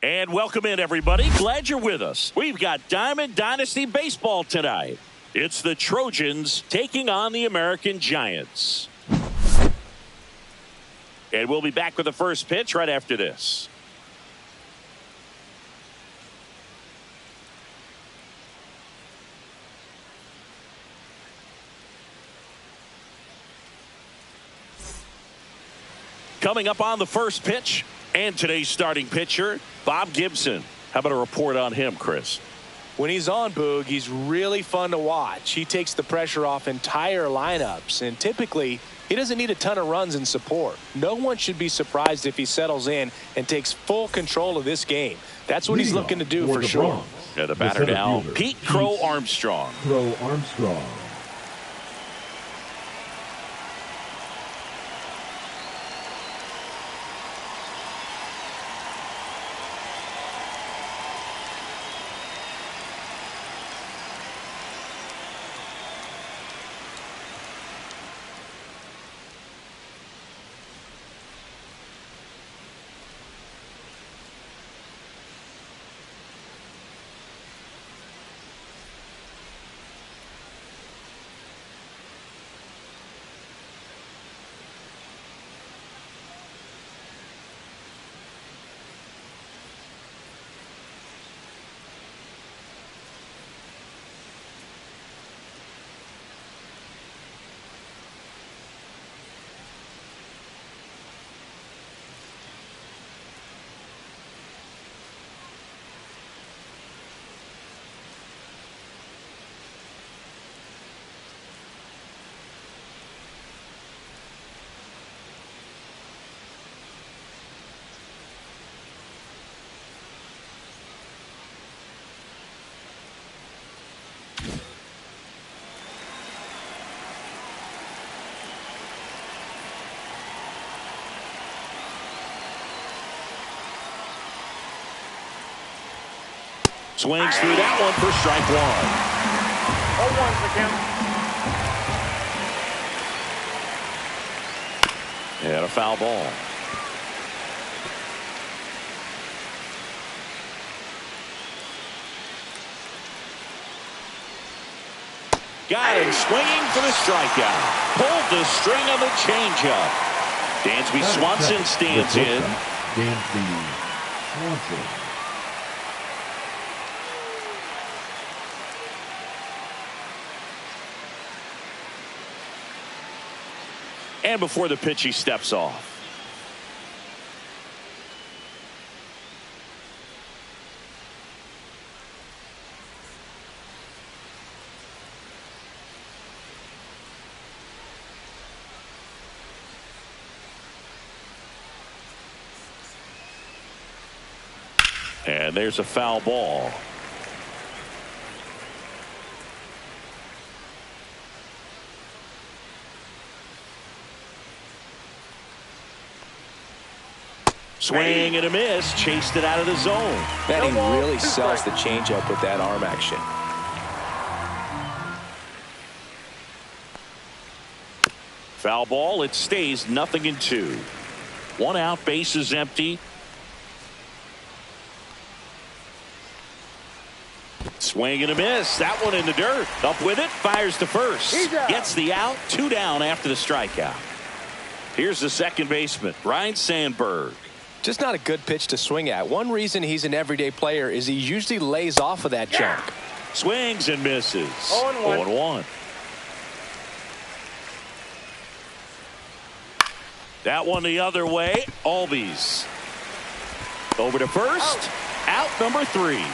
And welcome in, everybody. Glad you're with us. We've got Diamond Dynasty Baseball tonight. It's the Trojans taking on the American Giants. And we'll be back with the first pitch right after this. Coming up on the first pitch, and today's starting pitcher, Bob Gibson. How about a report on him, Chris? When he's on, Boog, he's really fun to watch. He takes the pressure off entire lineups, and typically he doesn't need a ton of runs in support. No one should be surprised if he settles in and takes full control of this game. That's what he's looking to do for sure. Yeah, the batter now, Pete Crow Armstrong. Crow Armstrong. Swings through that one for strike one. 0-1 for count. And a foul ball. Got him swinging for the strikeout. Pulled the string of the changeup. Dansby Swanson stands in. Dansby Swanson. And before the pitch, he steps off. And there's a foul ball. Swing and a miss, chased it out of the zone. Benny really sells the changeup with that arm action. Foul ball, it stays 0-2. 1 out, base is empty. Swing and a miss, that one in the dirt. Up with it, fires to first. Gets the out, 2 down after the strikeout. Here's the second baseman, Ryne Sandberg. Just not a good pitch to swing at. One reason he's an everyday player is he usually lays off of that junk. Swings and misses. 0-1. 0-1. That one the other way. Albies. Over to first. Out number 3.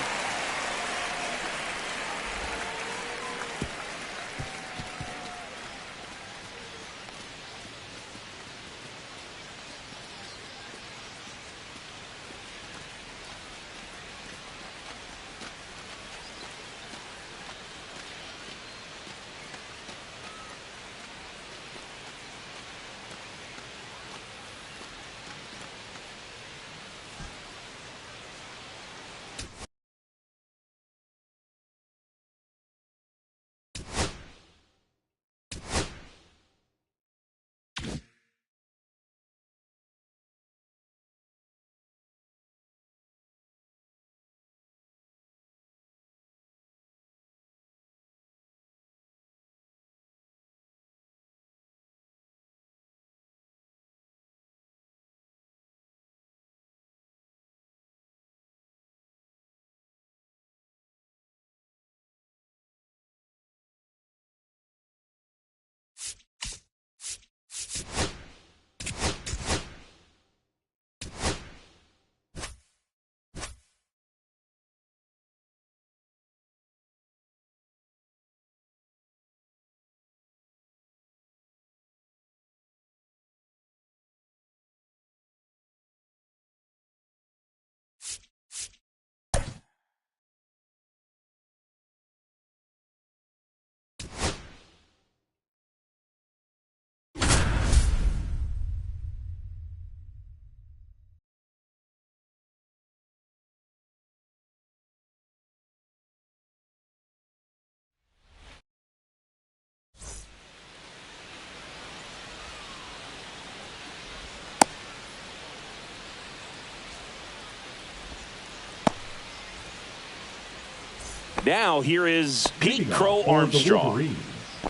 Now here is Pete Leading Crow off for the Armstrong. Wolverines,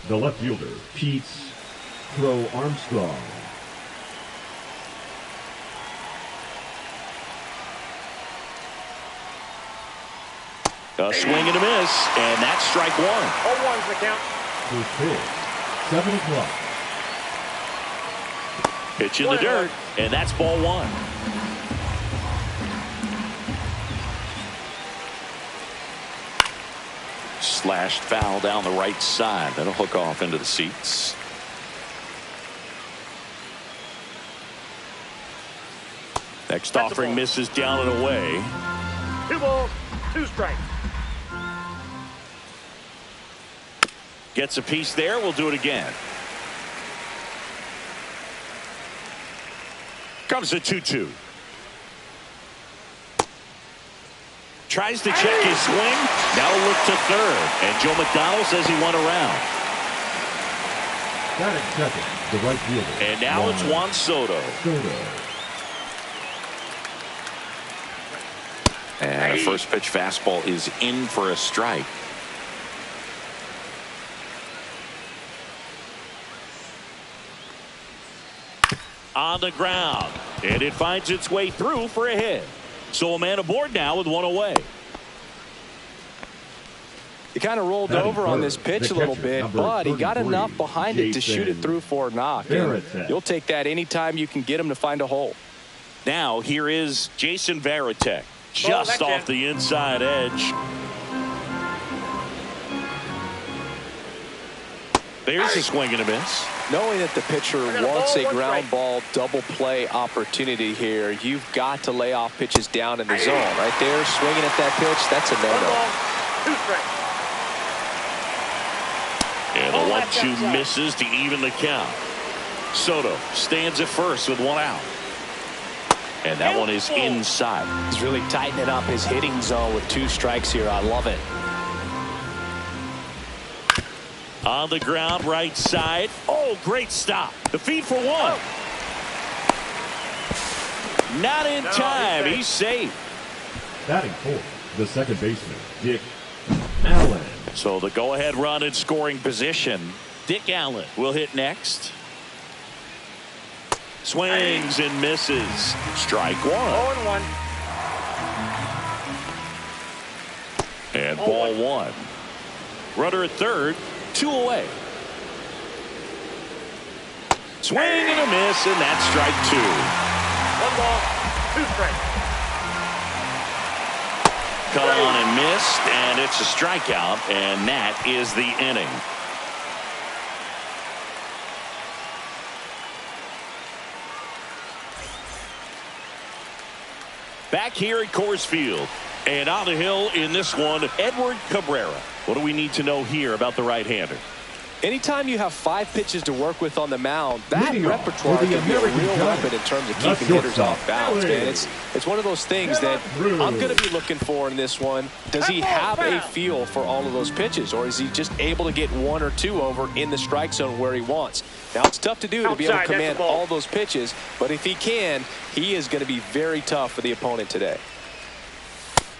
the left fielder, Pete Crow Armstrong. A swing and a miss, and that's strike one. 0-1's the count. First pitch, 7 o'clock. Pitch in the dirt, and that's ball one. Slashed foul down the right side. That'll hook off into the seats. Next offering misses down and away. 2 balls, 2 strikes. Gets a piece there. We'll do it again. Comes a 2-2. Tries to check his swing. Now look to third. And Joe McDonald says he went around. Batting second, the right fielder. And now it's Juan Soto. And the first pitch fastball is in for a strike. On the ground. And it finds its way through for a hit. So a man aboard now with one away. He kind of rolled over on this pitch a little bit, but he got enough behind it to shoot it through for a knock. And you'll take that anytime you can get him to find a hole. Now here is Jason Varitek. Just off the inside edge. There's a swing and a miss. Knowing that the pitcher wants a ground ball double play opportunity here, you've got to lay off pitches down in the zone. Right there, swinging at that pitch, that's a no-no. 2 strikes. And the 1-2 misses to even the count. Soto stands at first with one out. And that one is inside. He's really tightening up his hitting zone with 2 strikes here. I love it. On the ground, right side. Oh, great stop. The feed for one. Not in time. He's safe. Batting fourth, the second baseman, Dick Allen. So the go-ahead run in scoring position. Dick Allen will hit next. Swings and misses. Strike one. 0-1. And ball one. Runner at third. 2 away. Swing and a miss, and that's strike 2. 1 ball, 2 strikes. Cut on and missed, and it's a strikeout, and that is the inning. Back here at Coors Field, and on the hill in this one, Edward Cabrera. What do we need to know here about the right-hander? Anytime you have 5 pitches to work with on the mound, that Leading off repertoire for the can be a American real Giants, weapon in terms of the keeping hitters shortstop, off balance, man. It's one of those things that I'm going to be looking for in this one. Does he have a feel for all of those pitches, or is he just able to get 1 or 2 over in the strike zone where he wants? Now, it's tough to do to be able to command all those pitches, but if he can, he is going to be very tough for the opponent today.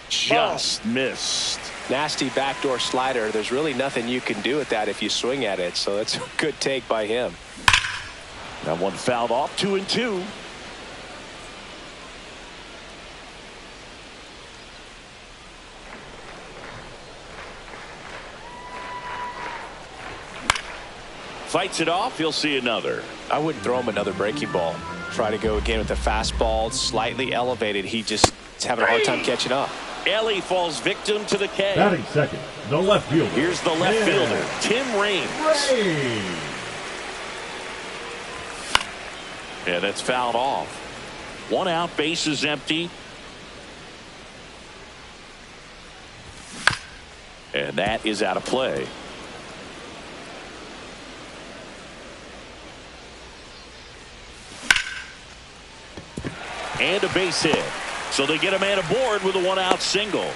Just missed. Nasty backdoor slider. There's really nothing you can do with that if you swing at it, so that's a good take by him. That one fouled off. 2-2. Fights it off. He'll see another. I wouldn't throw him another breaking ball. Try to go again with the fastball, slightly elevated. He just is having a hard time catching up. Ellie falls victim to the K. Batting second, the left fielder. Here's the left fielder, Tim Raines. Yeah, that's fouled off. 1 out, base is empty. And that is out of play. And a base hit. So they get a man aboard with a 1-out single.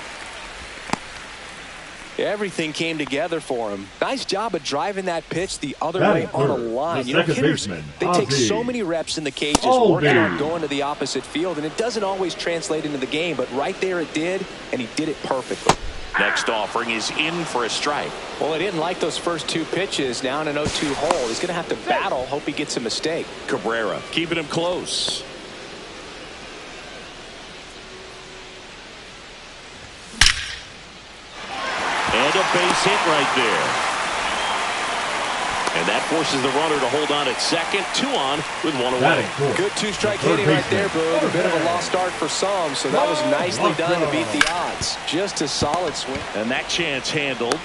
Everything came together for him. Nice job of driving that pitch the other way on a line. You know, hitters, they take so many reps in the cages working on going to the opposite field, and it doesn't always translate into the game, but right there it did, and he did it perfectly. Next offering is in for a strike. Well, he didn't like those first two pitches. Now in an 0-2 hole. He's going to have to battle. Hope he gets a mistake. Cabrera keeping him close. And a base hit right there. And that forces the runner to hold on at second. 2 on with 1 away. Good two-strike hitting right there, Boog. A bit of a lost start for some, so that was nicely done to beat the odds. Just a solid swing. And that chance handled.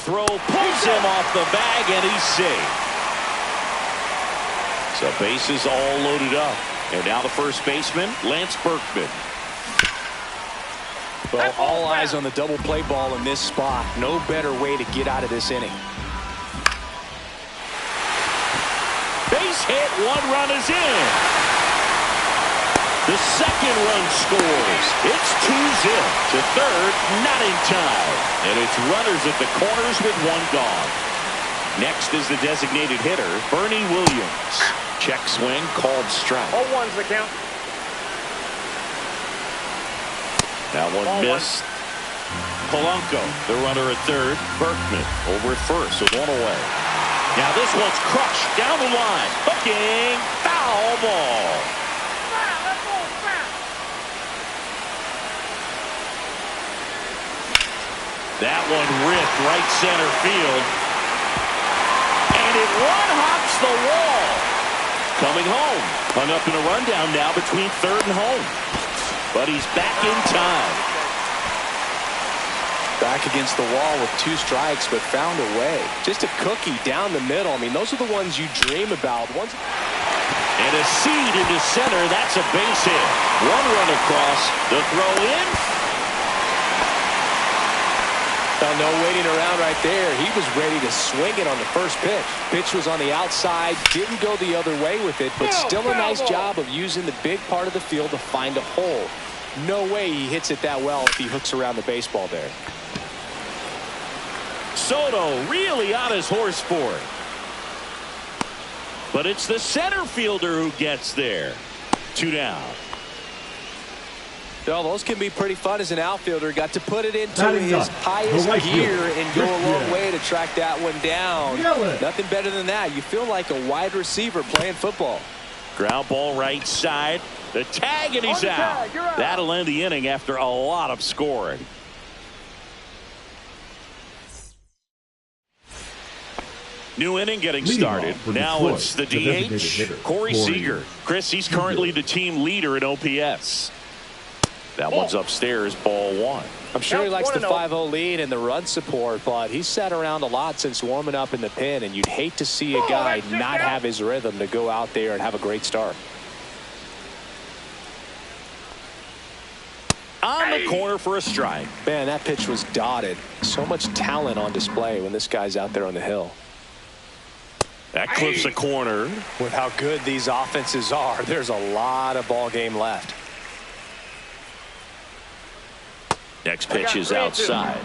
Throw pulls him off the bag, and he's safe. So bases all loaded up. And now the first baseman, Lance Berkman. Well, all eyes on the double play ball in this spot. No better way to get out of this inning. Base hit, 1 run is in. The second run scores. It's 2-zip to third, not in time. And it's runners at the corners with 1 gone. Next is the designated hitter, Bernie Williams. Check swing, called strike. 0-1's the count. That one missed. Polanco, the runner at third. Berkman over at first with 1 away. Now this one's crushed down the line. Hooking, foul ball. That one ripped right center field. And it one-hops the wall. Coming home. Hung up in a rundown now between third and home. But he's back in time. Back against the wall with 2 strikes, but found a way. Just a cookie down the middle. I mean, those are the ones you dream about. And a seed into center. That's a base hit. 1 run across. The throw in. No waiting around right there. He was ready to swing it on the first pitch. Pitch was on the outside. Didn't go the other way with it, but still a nice job of using the big part of the field to find a hole. No way he hits it that well if he hooks around the baseball there. Soto really on his horse for it. But it's the center fielder who gets there. 2 down. Well, those can be pretty fun as an outfielder. Got to put it into his highest gear and go a long way to track that one down. Nothing better than that. You feel like a wide receiver playing football. Ground ball right side. The tag, and he's out. That'll end the inning after a lot of scoring. New inning getting started. Now it's the DH, Corey Seager. Chris, he's currently the team leader in OPS. That one's upstairs, ball 1. I'm sure he likes the 5-0 lead and the run support, but he's sat around a lot since warming up in the pen, and you'd hate to see a guy not have his rhythm to go out there and have a great start. On the corner for a strike. Man, that pitch was dotted. So much talent on display when this guy's out there on the hill. That clips a corner. With how good these offenses are, there's a lot of ball game left. Next pitch is outside.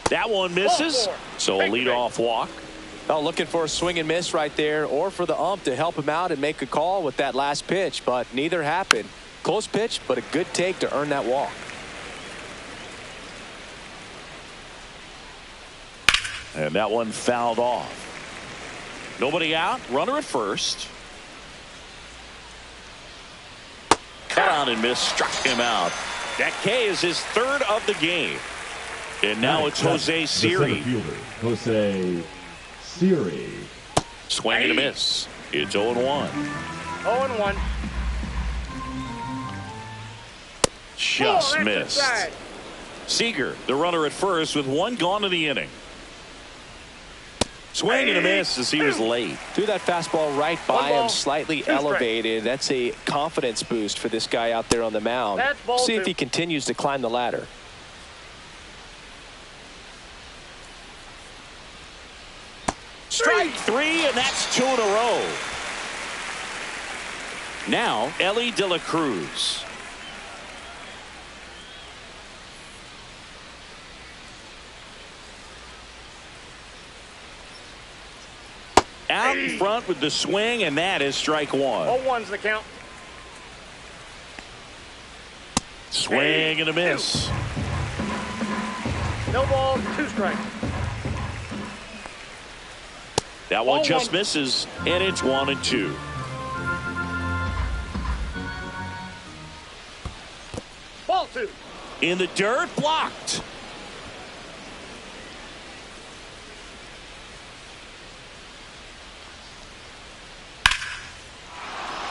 That one misses. So a leadoff walk. Oh, looking for a swing and miss right there, or for the ump to help him out and make a call with that last pitch, but neither happened. Close pitch, but a good take to earn that walk. And that one fouled off. Nobody out. Runner at first. Cut on and miss. Struck him out. That K is his 3rd of the game. And now it's Jose Siri. Jose Siri. Swing and a miss. It's 0-1. 0-1. Just missed. Seager, the runner at first, with 1 gone in the inning. Swing and a miss as he was late. Threw that fastball right by him, slightly elevated. That's a confidence boost for this guy out there on the mound. See if he continues to climb the ladder. Strike 3, and that's 2 in a row. Now, Elly De La Cruz. Out in front with the swing, and that is strike one. 0-1's the count. Swing and a miss. No balls, 2 strikes. That one just misses, and it's 1-2. Ball 2. In the dirt, blocked.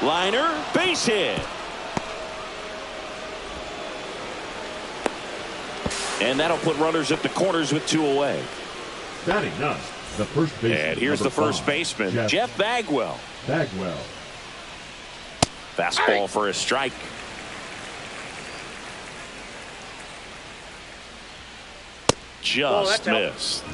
Liner, base hit. And that'll put runners at the corners with 2 away. Batting ninth, the first baseman. And here's the first 5, baseman, Jeff Bagwell. Bagwell. Fastball for a strike. Just missed.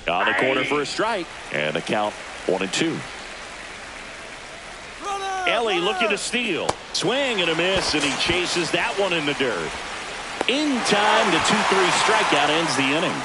On the corner for a strike, and the count 1-2. Ellie looking to steal. Swing and a miss, and he chases that one in the dirt. In time, the 2-3 strikeout ends the inning.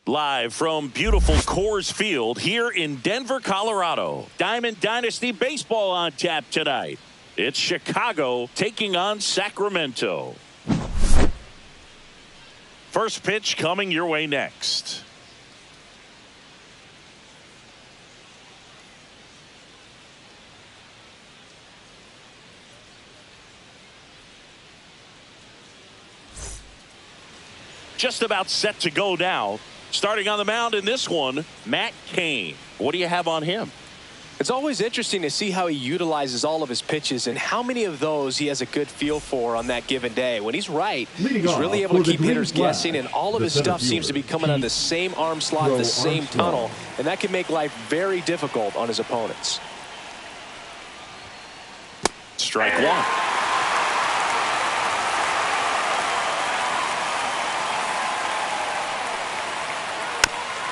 Live from beautiful Coors Field here in Denver, Colorado. Diamond Dynasty Baseball on tap tonight. It's Chicago taking on Sacramento. First pitch coming your way next. Just about set to go now. Starting on the mound in this one, Matt Cain. What do you have on him? It's always interesting to see how he utilizes all of his pitches and how many of those he has a good feel for on that given day. When he's right, he's really able to keep hitters guessing, and all of his stuff seems to be coming on the same arm slot, the same tunnel, and that can make life very difficult on his opponents. Strike one.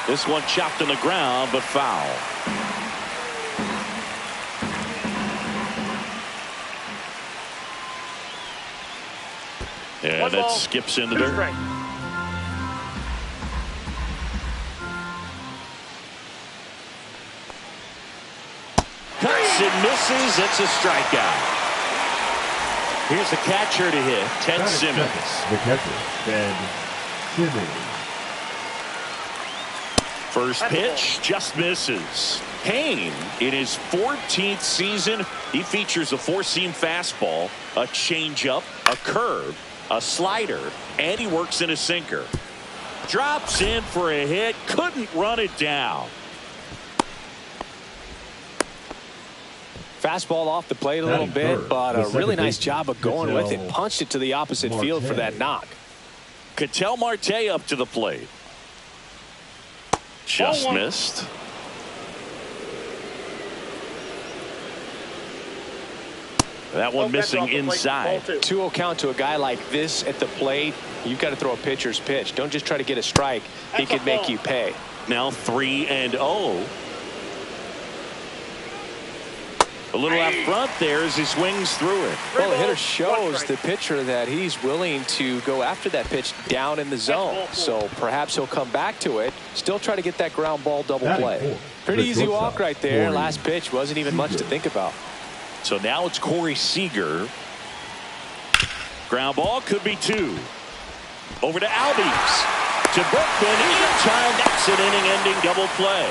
This one chopped on the ground, but foul. And it skips in the dirt. Cuts and misses. It's a strikeout. Here's the catcher to hit, Ted Simmons. The catcher, Ted Simmons. First pitch just misses. Cain, in his 14th season, he features a 4-seam fastball, a changeup, a curve, a slider, and he works in a sinker. Drops in for a hit, couldn't run it down. Fastball off the plate a little bit, but a really nice job of going with it. Punched it to the opposite field for that knock. Ketel Marte up to the plate. Just missed. That one That's missing off the plate. inside. Ball 2. 2-0 count to a guy like this at the plate. You've got to throw a pitcher's pitch. Don't just try to get a strike. He That's a could make ball. you pay. Now 3-0. A little out front there as he swings through it. Well, the hitter One shows strike. the pitcher that he's willing to go after that pitch down in the zone. ball 4. So perhaps he'll come back to it. Still try to get that ground ball double Batting play. fourth, Pretty the easy shortstop, walk right there. Corey Last pitch wasn't even much to Seager. think about. So now it's Corey Seager. Ground ball could be 2. Over to Albies. To Berkman in time. That's an inning-ending double play.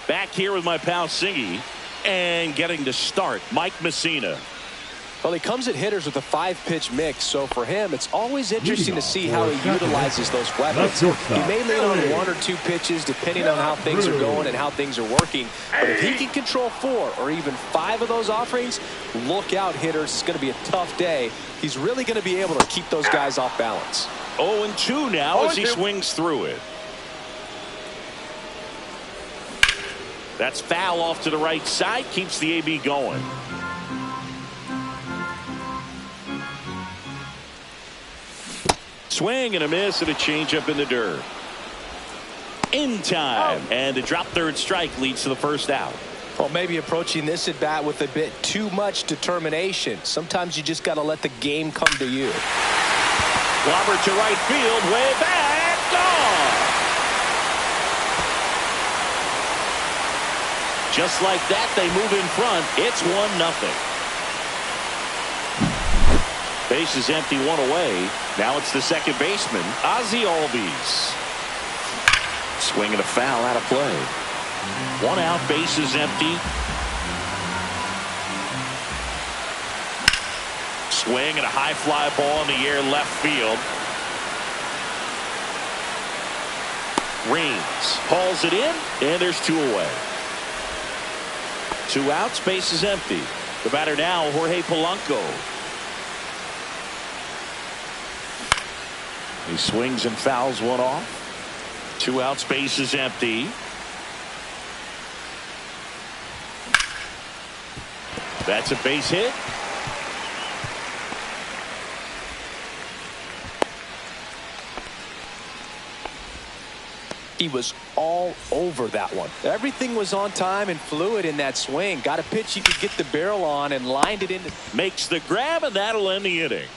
Back here with my pal Singy, and getting to start, Mike Messina. Well, he comes at hitters with a 5-pitch mix, so for him, it's always interesting to see how he utilizes those weapons. He may lean on 1 or 2 pitches depending on how things are going and how things are working. But if he can control 4 or even 5 of those offerings, look out, hitters. It's going to be a tough day. He's really going to be able to keep those guys off balance. 0-2 now as he 0-2. swings through it. That's foul off to the right side. Keeps the AB going. Swing and a miss and a changeup in the dirt. In time. And a drop third strike leads to the first out. Well, maybe approaching this at bat with a bit too much determination. Sometimes you just got to let the game come to you. Robert to right field. Way back. Gone. Just like that, they move in front. It's 1-0. Base is empty, 1 away. Now it's the second baseman, Ozzie Albies. Swing and a foul out of play. 1 out, base is empty. Swing and a high fly ball in the air left field. Reigns hauls it in, and there's 2 away. 2 outs, base is empty. The batter now, Jorge Polanco. He swings and fouls 1 off. 2 outs, base is empty. That's a base hit. He was all over that one. Everything was on time and fluid in that swing. Got a pitch he could get the barrel on and lined it into. Makes the grab, and that'll end the inning.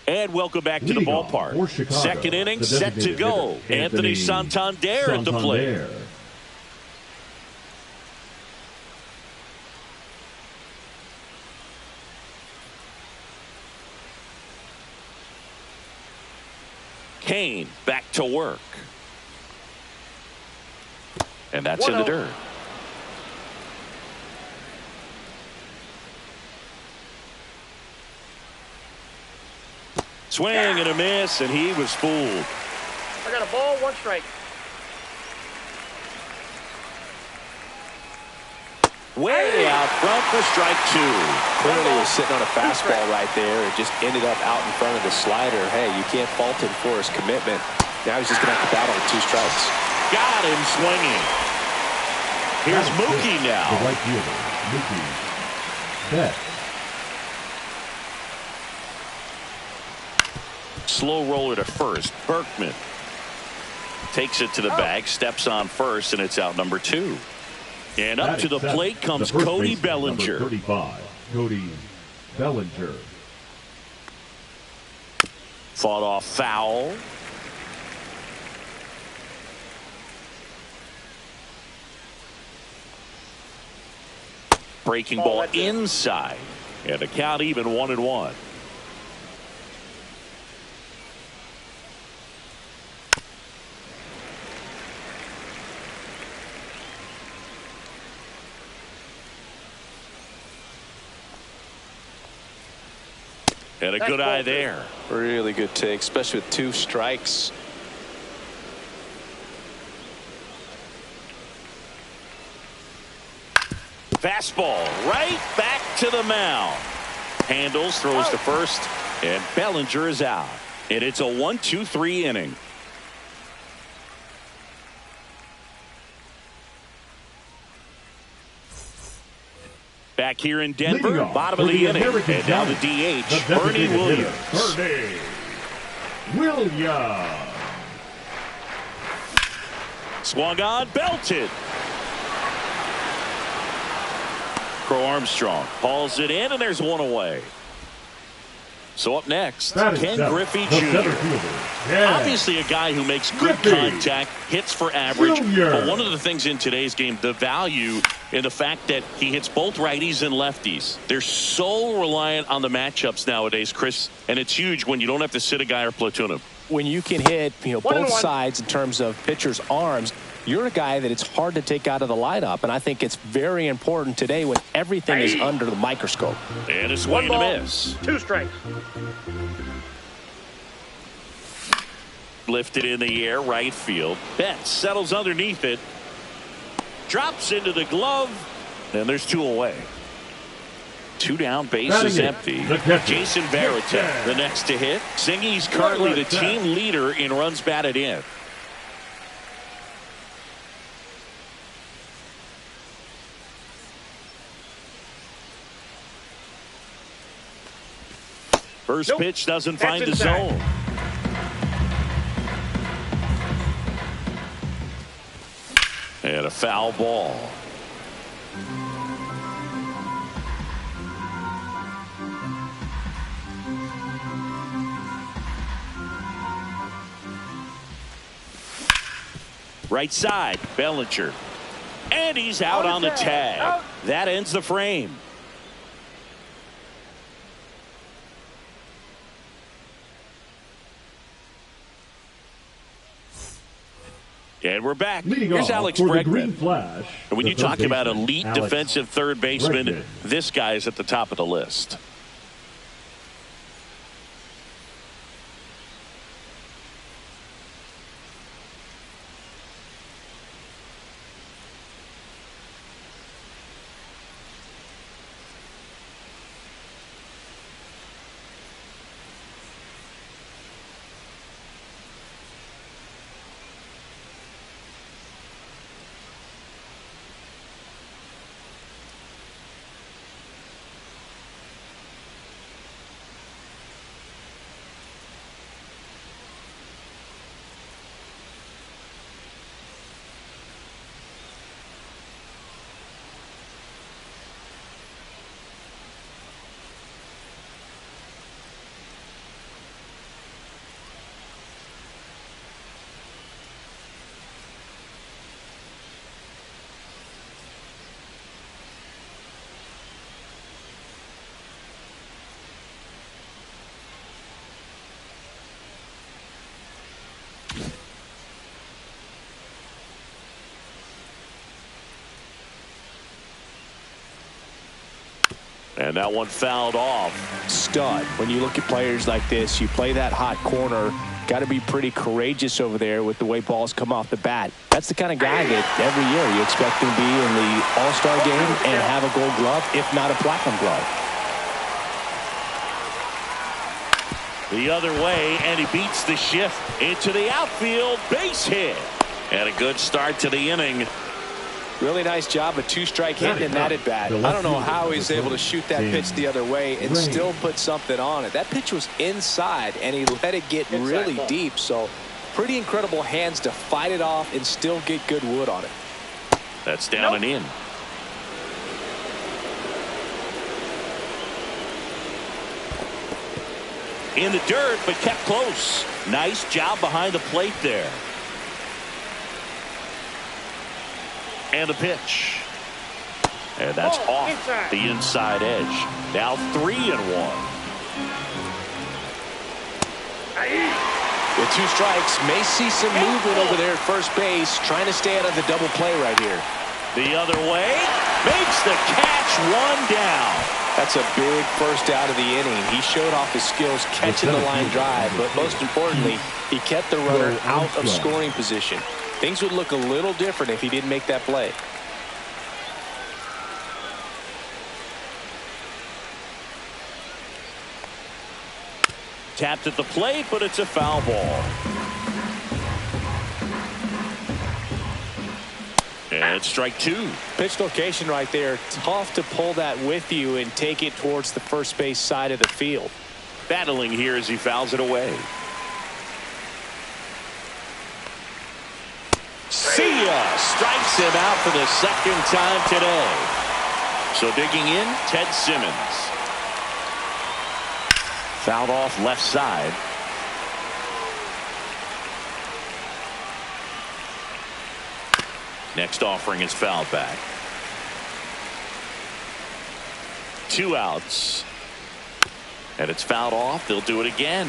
And welcome back to the Leading off ballpark. for Chicago, Second inning the set to designated go. hitter, Anthony Santander at the plate. Santander. Kane back to work. And that's in the 1-0. dirt. Swing and a miss, and he was fooled. I got a ball, 1 strike. Way out front for strike 2. Clearly was sitting on a fastball right there. It just ended up out in front of the slider. Hey, you can't fault him for his commitment. Now he's just going to have to battle with 2 strikes. Got him swinging. Here's Mookie The now. right fielder, Mookie Betts. Slow roller to first. Berkman takes it to the bag, steps on first, and it's out number 2. And up to the Batting plate seventh, comes the first Cody baseman, number Bellinger. 35, Cody Bellinger. Fought off foul. Breaking ball that's it. inside. And the count even 1-1. And a That's good eye ball there. Really good take, especially with 2 strikes. Fastball right back to the mound. Handles, throws to first, and Bellinger is out. And it's a 1-2-3 inning. Back here in Denver, bottom of the inning. And now the DH, Bernie Williams. Bernie Williams. Swung on, belted. Crow Armstrong hauls it in, and there's one away. So up next, Ken Griffey Jr. Obviously a guy who makes good contact, hits for average. But one of the things in today's game, the value in the fact that he hits both righties and lefties. They're so reliant on the matchups nowadays, Chris, and it's huge when you don't have to sit a guy or platoon him. When you can hit, both sides in terms of pitchers' arms, you're a guy that it's hard to take out of the lineup, and I think it's very important today when everything is under the microscope. And a swing and a miss. 2 strikes. Lifted in the air, right field. Betts settles underneath it. Drops into the glove, and there's 2 away. 2 down, base is empty. Jason Varitek, the next to hit. Zingy's currently the team leader in runs batted in. First pitch doesn't find the zone. And a foul ball. Right side, Bellinger. And he's out on the tag. That ends the frame. And we're back. Here's Alex Bregman. And when you talk about elite defensive third baseman, this guy is at the top of the list. And that one fouled off. Stud. When you look at players like this, you play that hot corner. Got to be pretty courageous over there with the way balls come off the bat. That's the kind of guy that every year you expect him to be in the All-Star game and have a gold glove, if not a platinum glove. The other way, and he beats the shift into the outfield. Base hit. And a good start to the inning. Really nice job, a 2-strike hit in that at bat. I don't know how he's able to shoot that pitch the other way and still put something on it. That pitch was inside, and he let it get really deep. So pretty incredible hands to fight it off and still get good wood on it. That's down and in. In the dirt, but kept close. Nice job behind the plate there. And the pitch. And that's off the inside edge. Now 3-1. With 2 strikes, may see some movement over there at first base, trying to stay out of the double play right here. The other way, makes the catch, 1 down. That's a big first out of the inning. He showed off his skills catching the line drive, but most importantly, he kept the runner out of scoring position. Things would look a little different if he didn't make that play. Tapped at the plate, but it's a foul ball. And strike two. Pitch location right there. Tough to pull that with you and take it towards the first base side of the field. Battling here as he fouls it away. See ya! Strikes him out for the second time today. So digging in, Ted Simmons. Fouled off left side. Next offering is fouled back. 2 outs. And it's fouled off. They'll do it again.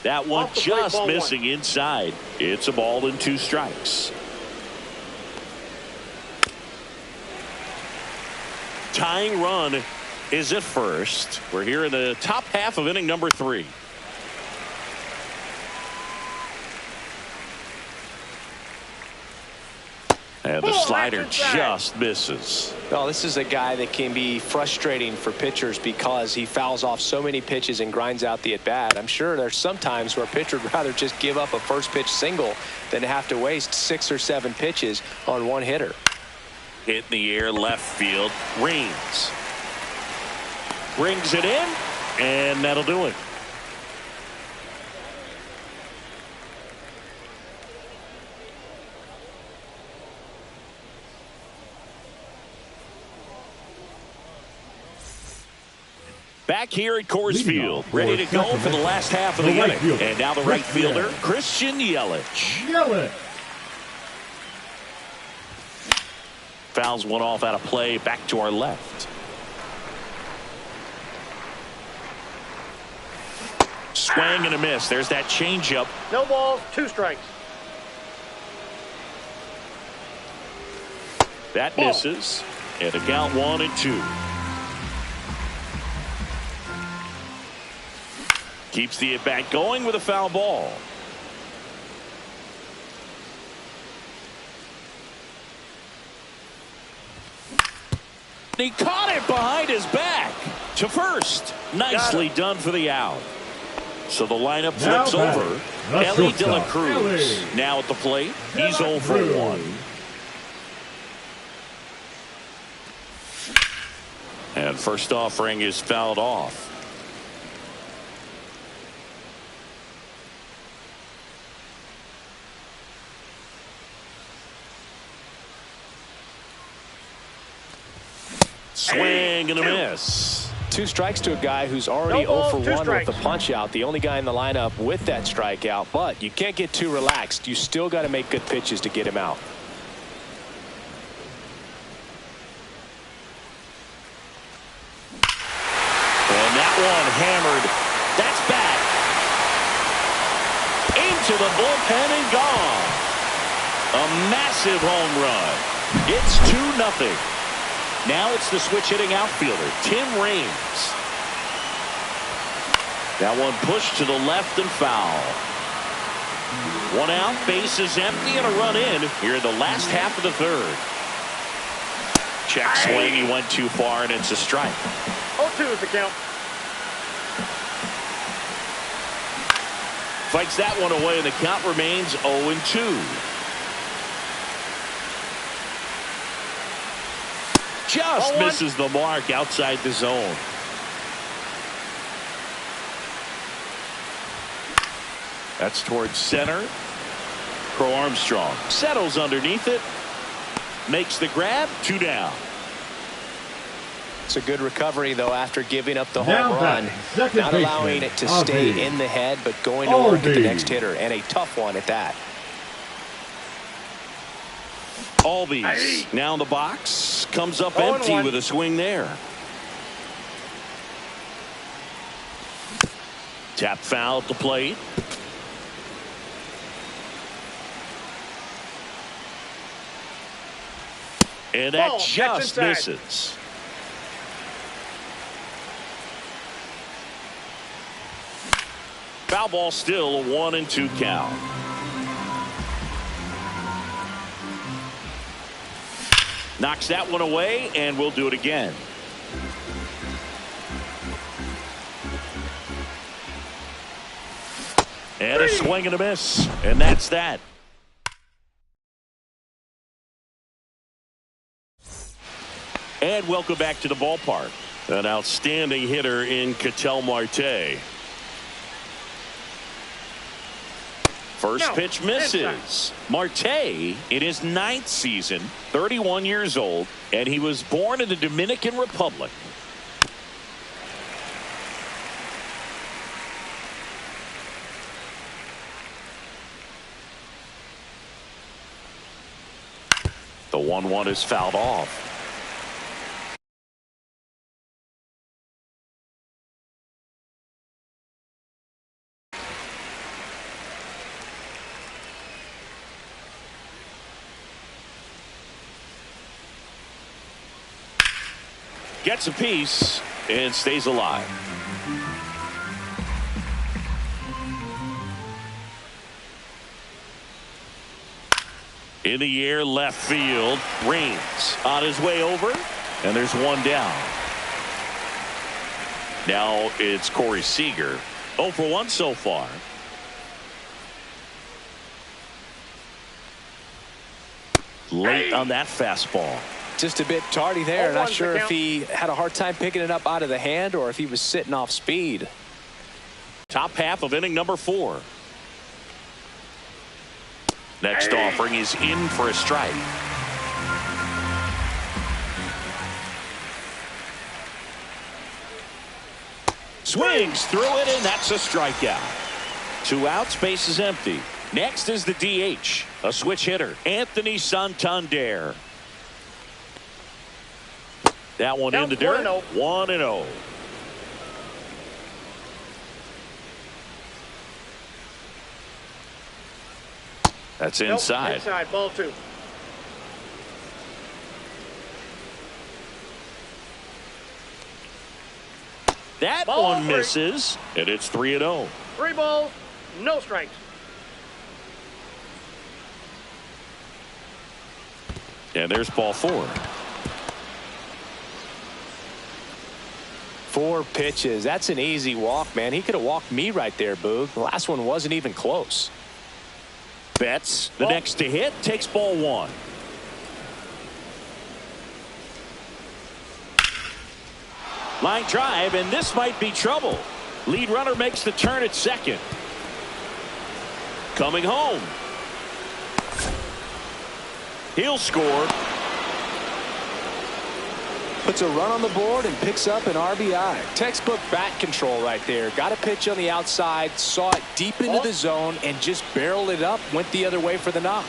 That one just missing inside. It's a ball and 2 strikes. Tying run is at first. We're here in the top half of inning number 3. And the slider just misses. Well, this is a guy that can be frustrating for pitchers because he fouls off so many pitches and grinds out the at-bat. I'm sure there's some times where a pitcher would rather just give up a first pitch single than have to waste 6 or 7 pitches on one hitter. Hit in the air left field. Reigns brings it in, and that'll do it. Back here at Coors Field, ready to go for the last half of the inning. And now the right fielder, Christian Yelich. Fouls one off out of play, back to our left. Swing and a miss. There's that changeup. No balls, 2 strikes. That misses. And the count 1-2. Keeps the at-bat going with a foul ball. He caught it behind his back to first. Nicely done for the out. So the lineup flips over. Elly De La Cruz now at the plate. He's 0 for 1. And first offering is fouled off. Swing and a miss. 2 strikes to a guy who's already 0 for 1 with the punch out. The only guy in the lineup with that strikeout. But you can't get too relaxed. You still got to make good pitches to get him out. And that one hammered. That's back. Into the bullpen and gone. A massive home run. It's 2-0. Now it's the switch hitting outfielder, Tim Raines. That one pushed to the left and foul. 1 out, base is empty, and a run in here in the last half of the 3rd. Check swing, he went too far, and it's a strike. 0-2 is the count. Fights that one away, and the count remains 0-2. Just misses the mark outside the zone. That's towards center. Crow Armstrong settles underneath it. Makes the grab. 2 down. It's a good recovery, though, after giving up the home run. Not allowing it to stay in the head, but going to work at the next hitter. And a tough one at that. Albies now in the box. Comes up empty with a swing there. Tap foul at the plate. And that Ball, that's just inside. misses. Foul ball, still a 1-2 count. Knocks that one away, and we'll do it again. And a swing and a miss, and that's that. And welcome back to the ballpark. An outstanding hitter in Ketel Marte. First pitch misses. Marte in his 9th season, 31 years old, and he was born in the Dominican Republic. The 1-1 is fouled off. Gets a piece and stays alive. In the air, left field. Rains on his way over, and there's one down. Now it's Corey Seager. 0 for 1 so far. Late on that fastball. Just a bit tardy there. 0-1 Not sure the if count. he had a hard time picking it up out of the hand or if he was sitting off speed. Top half of inning number 4. Next offering is in for a strike. Swings through it, and that's a strikeout. 2 outs, base is empty. Next is the DH, a switch hitter, Anthony Santander. That one in the dirt. 1-0. That's inside. Inside, ball 2. That Ball one 3. misses, and it's 3-0. 3 balls, no strikes. And there's ball 4. 4 pitches. That's an easy walk, man. He could have walked me right there, Boog. The last one wasn't even close. Betts, the next to hit, takes ball 1. Line drive, and this might be trouble. Lead runner makes the turn at second. Coming home. He'll score. Puts a run on the board and picks up an RBI. Textbook bat control right there. Got a pitch on the outside, saw it deep into the zone, and just barreled it up, went the other way for the knock.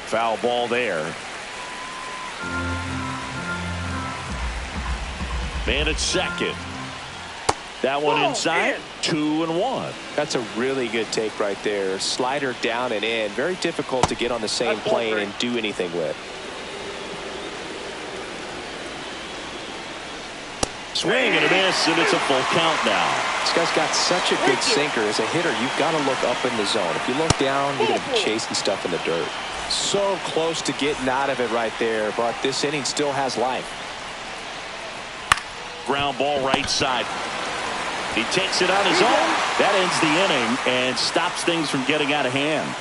Foul ball there. Man at second. That one inside. 2-1. That's a really good take right there. Slider down and in. Very difficult to get on the same plane and do anything with. Swing and a miss, and it's a full count now. This guy's got such a good sinker. As a hitter, you've got to look up in the zone. If you look down, you're going to be chasing stuff in the dirt. So close to getting out of it right there, but this inning still has life. Ground ball right side. He takes it on his own. That ends the inning and stops things from getting out of hand.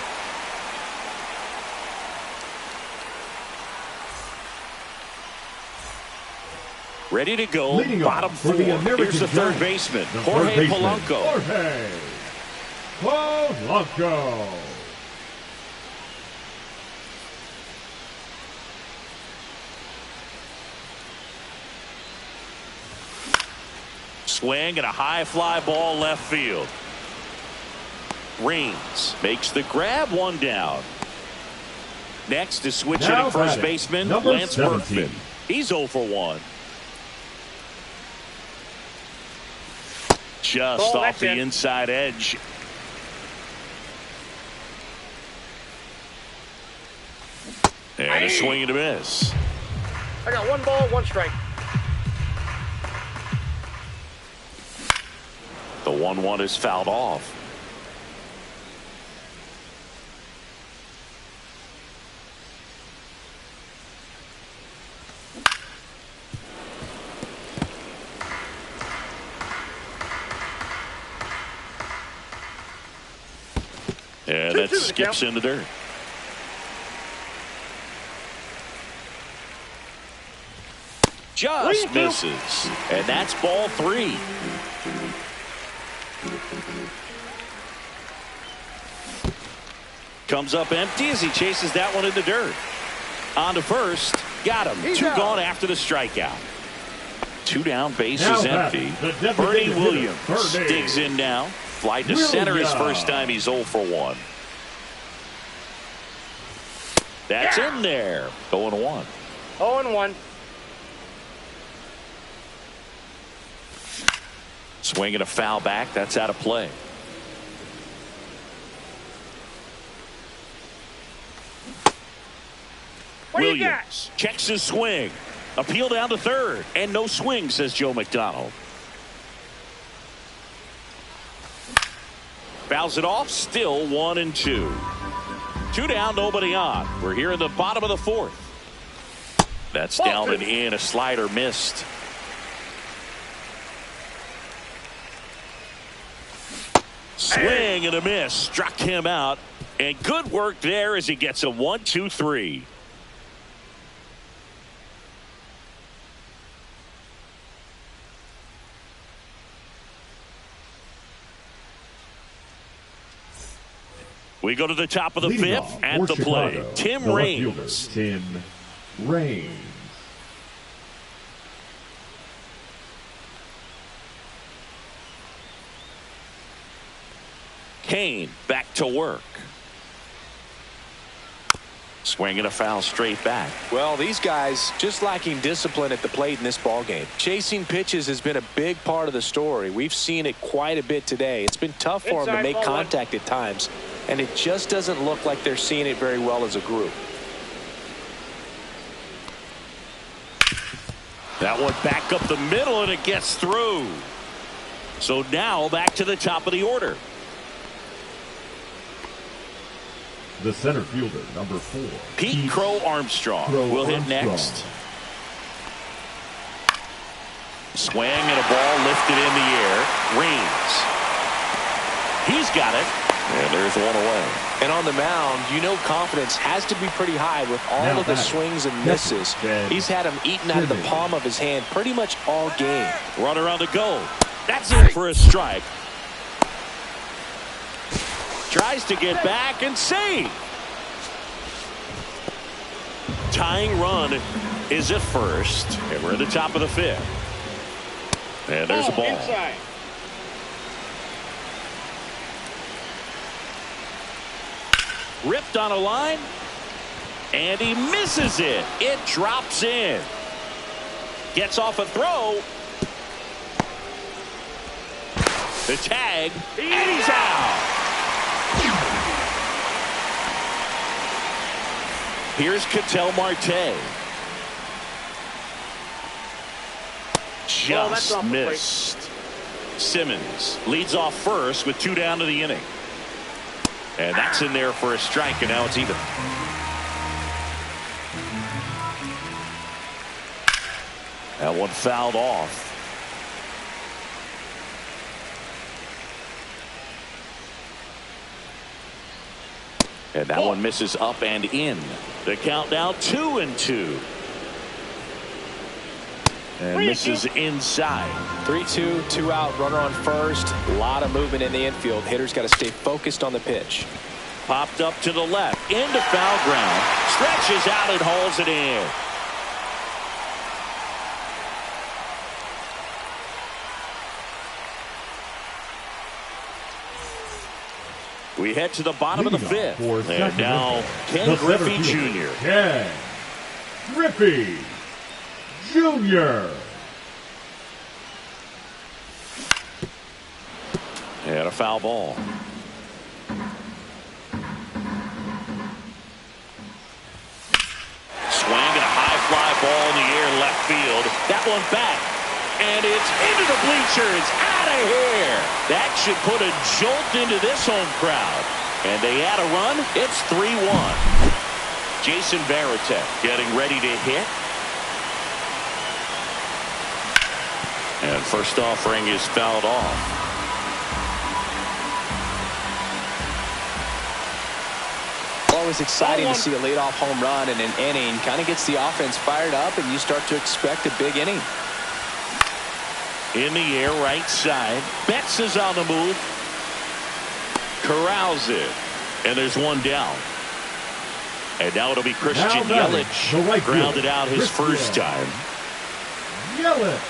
Ready to go. Leading Bottom off 4. for the American Here's the third Giants, baseman, the Jorge third baseman, Polanco. Jorge Polanco. Swing and a high fly ball left field. Raines makes the grab, 1 down. Next is switch hitting first baseman number Lance 17. Berkman. He's 0 for 1. Just Ball, off the that's it. inside edge. And a swing and a miss. I got 1 ball, 1 strike. The 1-1 is fouled off. And that skips in the dirt. Just misses. And that's ball 3. Comes up empty as he chases that one in the dirt. On to first. Got him. He's 2 out. gone after the strikeout. 2 down, base Now is batting, empty. the designated Bernie hitter, Williams Bernie. digs in now. Fly to center his Williams. first time. He's 0 for 1. That's in there. 0-1. 0-1. Swinging a foul back. That's out of play. What do you got? Williams checks his swing. Appeal down to third. And no swing, says Joe McDonald. Fouls it off. Still 1-2. 2 down, nobody on. We're here in the bottom of the 4th. That's down and in. A slider missed. Swing and a miss. Struck him out. And good work there as he gets a 1-2-3. We go to the top of the Leading 5th off at for the play. Chicago, Tim the left Raines. fielder, Tim Raines. Kane back to work. Swinging a foul straight back. Well, these guys just lacking discipline at the plate in this ballgame. Chasing pitches has been a big part of the story. We've seen it quite a bit today. It's been tough for them to Inside, make ball 1. contact at times, and it just doesn't look like they're seeing it very well as a group. That one back up the middle, and it gets through. So now back to the top of the order. The center fielder, number 4. Pete Crow Armstrong will hit next. Swing and a ball lifted in the air. Raines. He's got it. And there's one away. And on the mound, you know confidence has to be pretty high with all Now of the batting, swings and yes, misses. Ben He's had them eaten out of the Simmons. palm of his hand pretty much all game. Runner on the go. That's in for a strike. Tries to get back and save. Tying run is at first. And we're at the top of the 5th. And there's a ball. Inside. Ripped on a line. And he misses it. It drops in. Gets off a throw. The tag. And he's out. Here's Ketel Marte. Well, that's Just off the plate. missed. Simmons leads off first with 2 down to the inning. And that's in there for a strike, and now it's even. That one fouled off. And that one misses up and in. The count now 2-2. And misses inside. 3-2, 2 out, runner on first. A lot of movement in the infield. Hitter's got to stay focused on the pitch. Popped up to the left. Into foul ground. Stretches out and hauls it in. We head to the bottom of the Leading off 5th. for And Sacramento, now Ken the center Griffey fielder, Jr. Ken Griffey Jr. And a foul ball. ball in the air left field. That one back. And it's into the bleachers. Out of here. That should put a jolt into this home crowd. And they add a run. It's 3-1. Jason Varitek getting ready to hit. And first offering is fouled off. Always exciting to see a leadoff home run in an inning. Kind of gets the offense fired up, and you start to expect a big inning. In the air, right side. Betts is on the move. Corrals it. And there's one down. And now it'll be Christian Yelich. Right grounded out his first time. Yelich.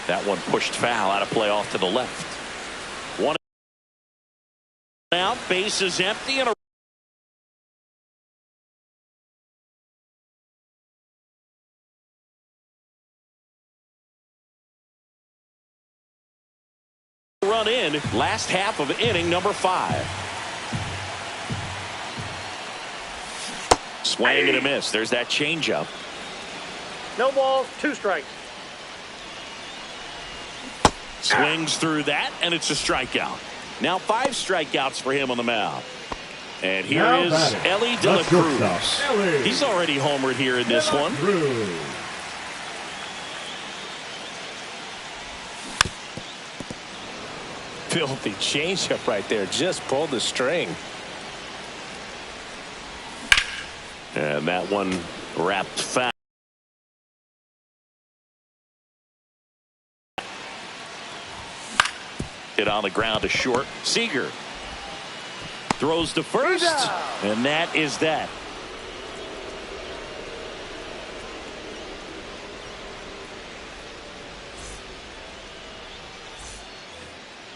That one pushed foul out of play off to the left. One out, base is empty, and a run in. Last half of inning number 5. Swing and a miss. There's that changeup. No balls, 2 strikes. Swings through that, and it's a strikeout. Now 5 strikeouts for him on the mound. And here now is batting. Elly De La Cruz. Elly. He's already homered here in this one. Filthy changeup right there. Just pulled the string. And that one wrapped foul. Hit on the ground to short. Seager throws to first, and that is that.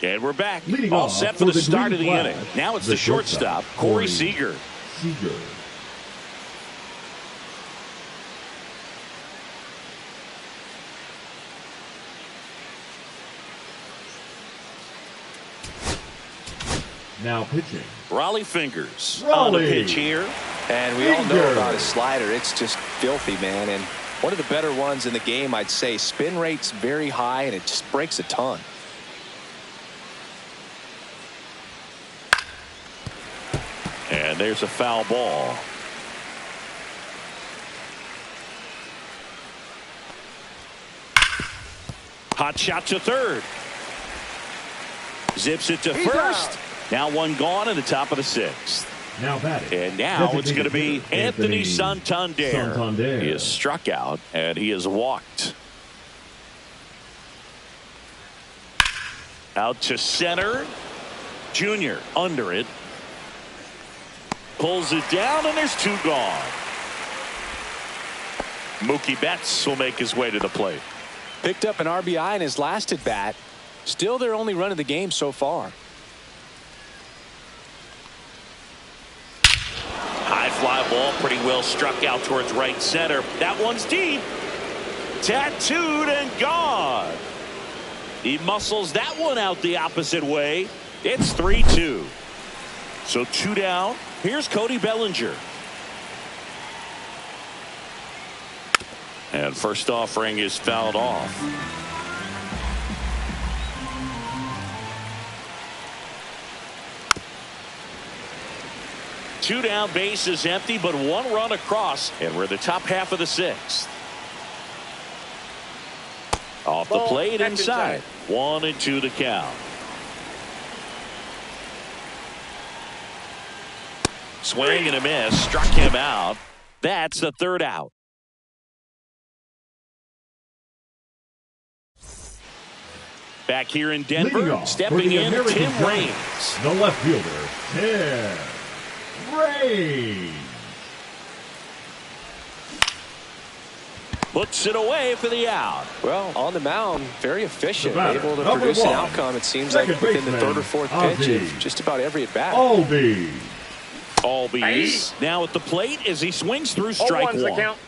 And we're back. Leading all off set for the start of the Green inning. Flag, Now it's the shortstop, Corey Seager. Now pitching. Rollie Fingers Rollie. on the pitch here. And we all know about his slider. It's just filthy, man. And one of the better ones in the game, I'd say. Spin rate's very high, and it just breaks a ton. And there's a foul ball. Hot shot to third. Zips it to first. Now one gone in the top of the 6th. Now batting. And now it's going to be Anthony Santander. He is struck out, and he is walked. Out to center. Junior under it. Pulls it down, and there's 2 gone. Mookie Betts will make his way to the plate. Picked up an RBI in his last at bat. Still their only run of the game so far. High fly ball, pretty well struck out towards right center. That one's deep. Tattooed and gone. He muscles that one out the opposite way. It's 3-2. So 2 down. Here's Cody Bellinger. And first offering is fouled off. Two down, base is empty, but 1 run across, and we're the top half of the 6th. Off the plate inside. 1-2 the count. Swing and a miss, struck him out. That's the 3rd out. Back here in Denver, stepping in, Tim Raines. The left fielder, Tim Raines. Puts it away for the out. Well, on the mound, very efficient, batter, able to number produce an 1, outcome, it seems like, within the 3rd or 4th pitch of just about every at-bat. Albies. Albies now at the plate as he swings through strike 1. The count.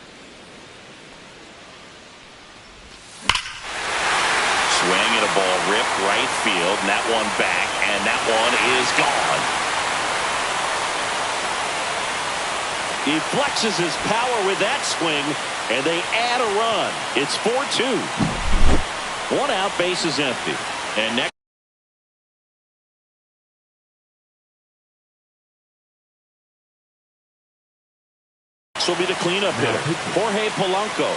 Swing and a ball ripped right field, and that one back, and that one is gone. He flexes his power with that swing, and they add a run. It's 4-2. One out, base is empty. And next. This will be the cleanup hitter, Jorge Polanco.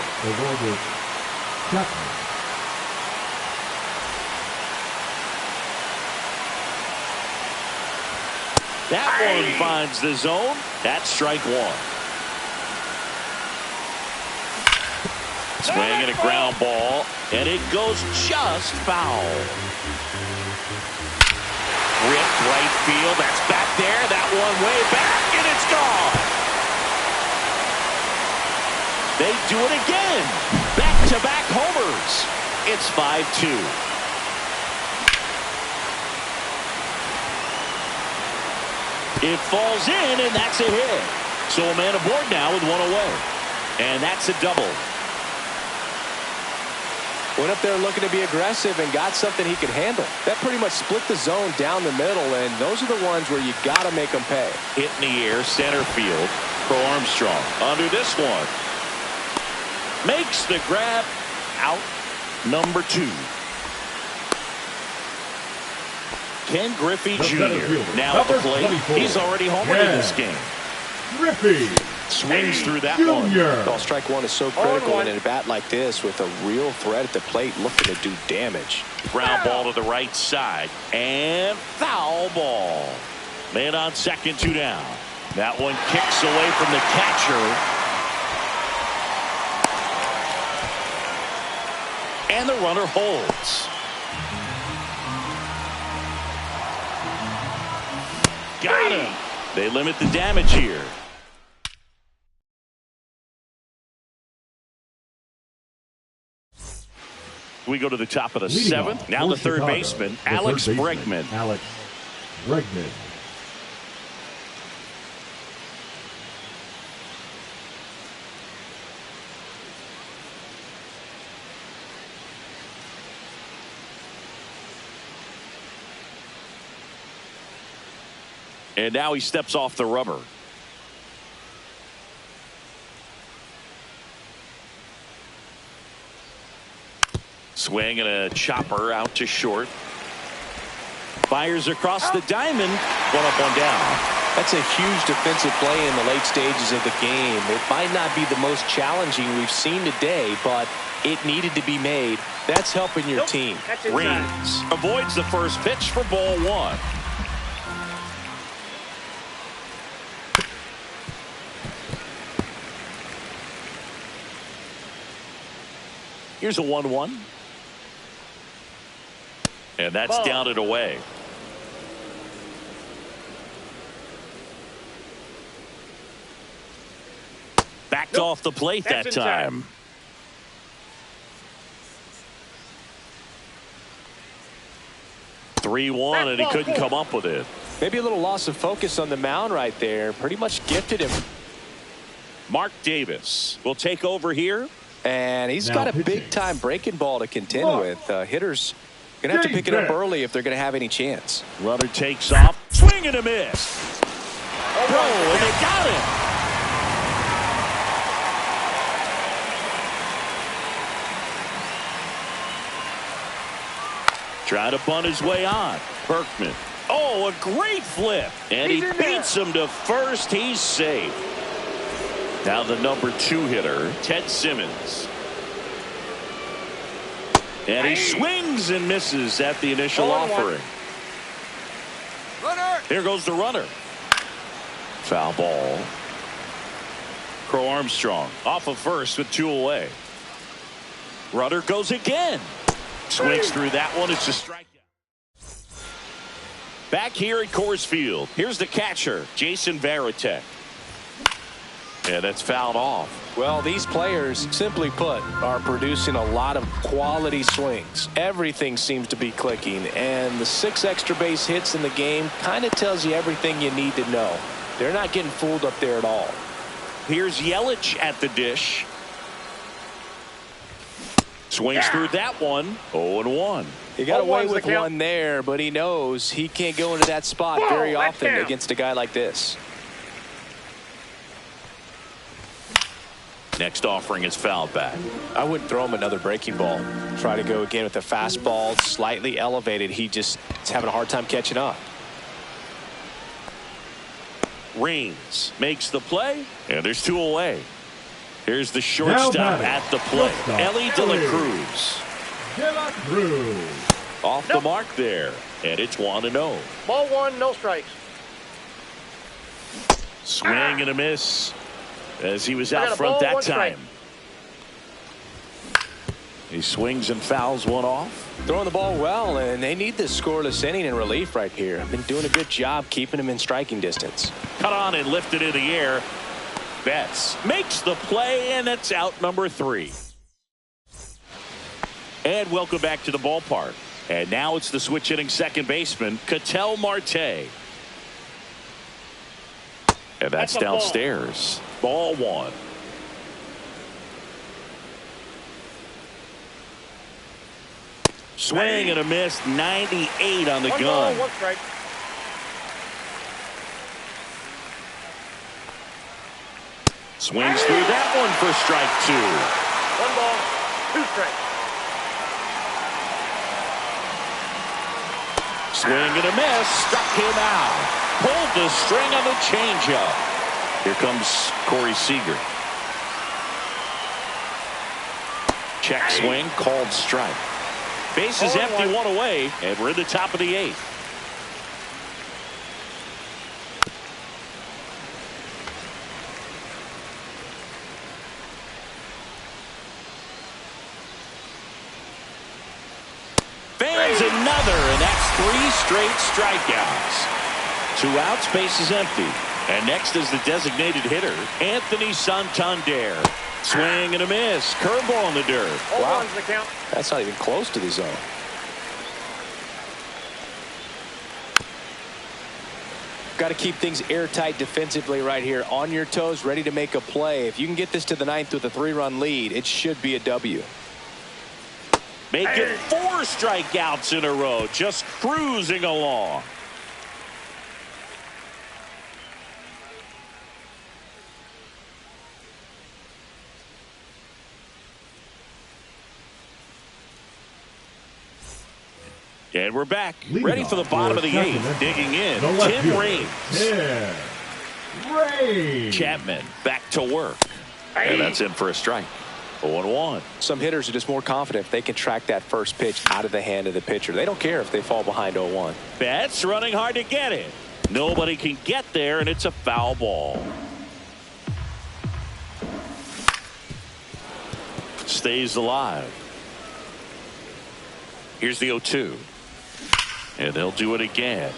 That one finds the zone. That's strike one. Swing and a ground ball, and it goes just foul. Ripped right field. That's back there. That one way back, and it's gone. They do it again. Back-to-back homers. It's 5-2. It falls in, and that's a hit. So a man aboard now with one away. And that's a double. Went up there looking to be aggressive and got something he could handle. That pretty much split the zone down the middle, and those are the ones where you got to make them pay. Hit in the air, center field for Armstrong. Under this one. Makes the grab. Out number 2. Ken Griffey Jr. now at the plate. He's already homered in this game. Griffey swings through that Jr. one. Well, strike one is so critical in a bat like this with a real threat at the plate looking to do damage. Ground ball to the right side. And foul ball. Man on second, 2 down. That one kicks away from the catcher. And the runner holds. Got him. They limit the damage here. We go to the top of the 7th. Now the third baseman, Alex Bregman. Alex Bregman. And now he steps off the rubber. Swing and a chopper out to short. Fires across the diamond. One up, one down. That's a huge defensive play in the late stages of the game. It might not be the most challenging we've seen today, but it needed to be made. That's helping your team. Reigns avoids the first pitch for ball 1. Here's a 1-1. And that's down and away. Backed off the plate that time. Three-1, and he couldn't come up with it. Maybe a little loss of focus on the mound right there. Pretty much gifted him. Mark Davis will take over here. And he's got a big-time breaking ball to contend with. Hitters going to have to pick it up early if they're going to have any chance. Runner takes off. Swing and a miss. Oh, and they got him. Trying to bunt his way on. Berkman. Oh, a great flip. And he beats him to first. He's safe. Now the number 2 hitter, Ted Simmons. And he swings and misses at the initial offering. Here goes the runner. Foul ball. Crow Armstrong off of first with 2 away. Runner goes again. Swings through that one. It's a strikeout. Back here at Coors Field. Here's the catcher, Jason Varitek. And that's fouled off. Well, these players, simply put, are producing a lot of quality swings. Everything seems to be clicking, and the 6 extra base hits in the game kind of tells you everything you need to know. They're not getting fooled up there at all. Here's Yelich at the dish. Swings through that one. 0-1. He got away with one there, but he knows he can't go into that spot very often against a guy like this. Next offering is fouled back. I wouldn't throw him another breaking ball. Try to go again with the fastball, slightly elevated. He just is having a hard time catching up. Raines makes the play, and there's 2 away. Here's the shortstop at the plate, Elly De La Cruz. De La Cruz. Off the mark there, and it's 1-0. Ball 1, no strikes. Swing and a miss as he was I out got a front ball, that 1 strike. time. He swings and fouls one off. Throwing the ball well, and they need this scoreless inning in relief right here. I've been doing a good job keeping him in striking distance. Cut on and lifted in the air. Betts makes the play, and it's out number 3. And welcome back to the ballpark. And now it's the switch hitting second baseman, Ketel Marte. And that's That's a ball. downstairs. Ball 1. Swing and a miss, 98 on the 1 gun. ball, 1 strike. Swings through that one for strike 2. 1 ball, 2 strikes. Swing and a miss, struck him out. Pulled the string on the changeup. Here comes Corey Seager. Check swing, called strike. Base is empty, 1 away, and we're in the top of the 8th. Fans another, and that's 3 straight strikeouts. 2 outs, base is empty. And next is the designated hitter, Anthony Santander. Swing and a miss. Curveball in the dirt. All Wow. 1's the count. That's not even close to the zone. Got to keep things airtight defensively right here. On your toes, ready to make a play. If you can get this to the 9th with a 3-run lead, it should be a W. Make it 4 strikeouts in a row. Just cruising along. And we're back. Ready for the bottom of the 8th. Digging in. Tim Raines. Tim Raines. Chapman back to work. And that's in for a strike. 0-1. Some hitters are just more confident if they can track that first pitch out of the hand of the pitcher. They don't care if they fall behind 0-1. Betts running hard to get it. Nobody can get there, and it's a foul ball. Stays alive. Here's the 0-2. And they'll do it again.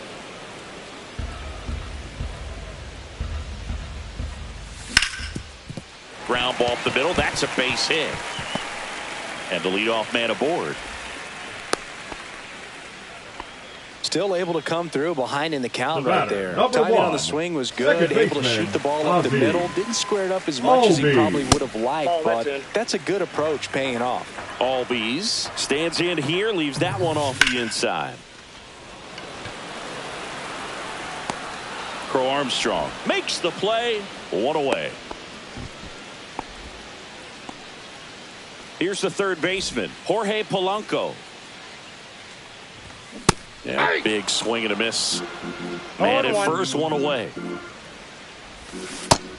Ground ball up the middle. That's a base hit. And the leadoff man aboard. Still able to come through behind in the count The right batter, there. number Timing on 1, the swing was good. second Able to baseman, shoot the ball up the Ozzie middle. Didn't square it up as much as he Albies. probably would have liked, Oh, that's but in. that's a good approach paying off. Albies stands in here, leaves that one off the inside. Crow Armstrong makes the play. 1 away. Here's the third baseman, Jorge Polanco. Yeah, big swing and a miss. Man at 0-1. first, 1 away.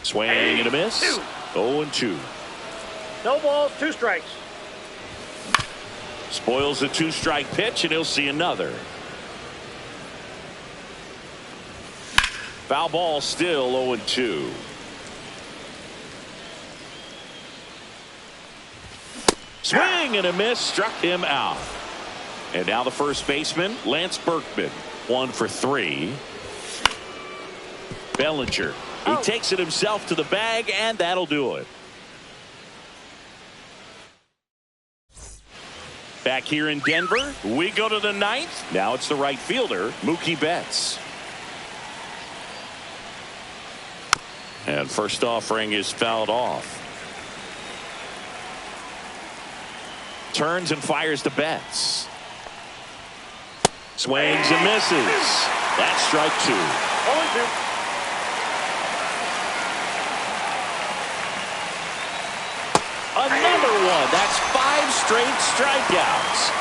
Swing and a miss. 0-2. No balls, 2 strikes. Spoils the 2-strike pitch, and he'll see another. Foul ball, still 0-2. Swing and a miss, struck him out. And now the first baseman, Lance Berkman, 1 for 3. Bellinger, he takes it himself to the bag, and that'll do it. Back here in Denver, we go to the 9th. Now it's the right fielder, Mookie Betts. And first offering is fouled off. Turns and fires to Betts. Swings and misses. That's strike 2. 0-2. Another one. That's 5 straight strikeouts.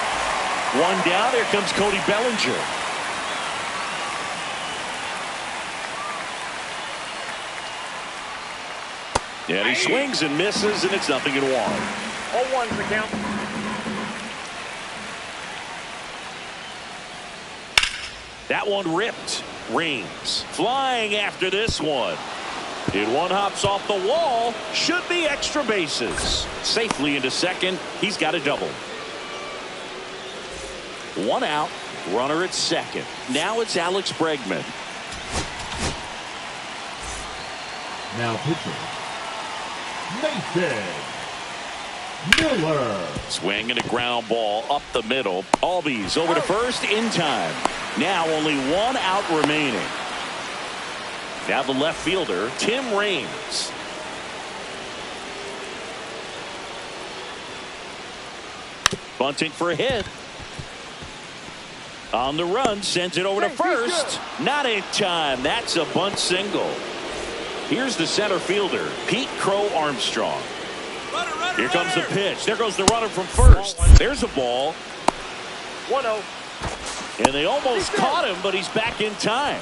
One down. Here comes Cody Bellinger. And he swings and misses, and it's 0-1. 0-1's the count. That one ripped. Reigns flying after this one. And one hops off the wall. Should be extra bases. Safely into second. He's got a double. One out. Runner at second. Now it's Alex Bregman. Now pitching, Nathan Miller. Swing and a ground ball up the middle. Albies over to first in time. Now only one out remaining. Now the left fielder, Tim Raines. Bunting for a hit. On the run, sends it over to first. Not in time. That's a bunt single. Here's the center fielder, Pete Crow Armstrong. Here comes the pitch. There goes the runner from first. There's a ball. 1-0. And they almost caught him, but he's back in time.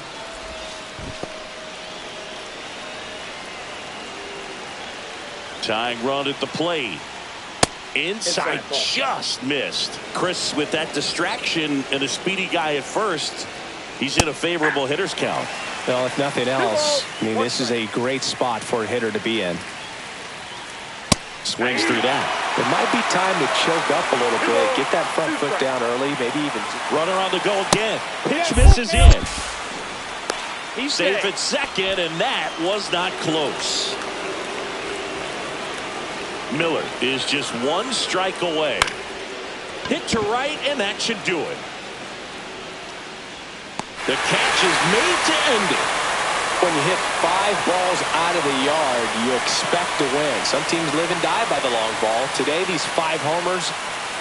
Tying run at the plate. Inside, just missed. Chris, with that distraction and a speedy guy at first, he's in a favorable hitter's count. Well, if nothing else, I mean, this is a great spot for a hitter to be in. Swings through that. It might be time to choke up a little bit, get that front foot down early, maybe even. Runner on the go again. Pitch misses in. He's safe at second, and that was not close. Miller is just one strike away. Hit to right, and that should do it. The catch is made to end it. When you hit 5 balls out of the yard, you expect to win. Some teams live and die by the long ball. Today, these 5 homers,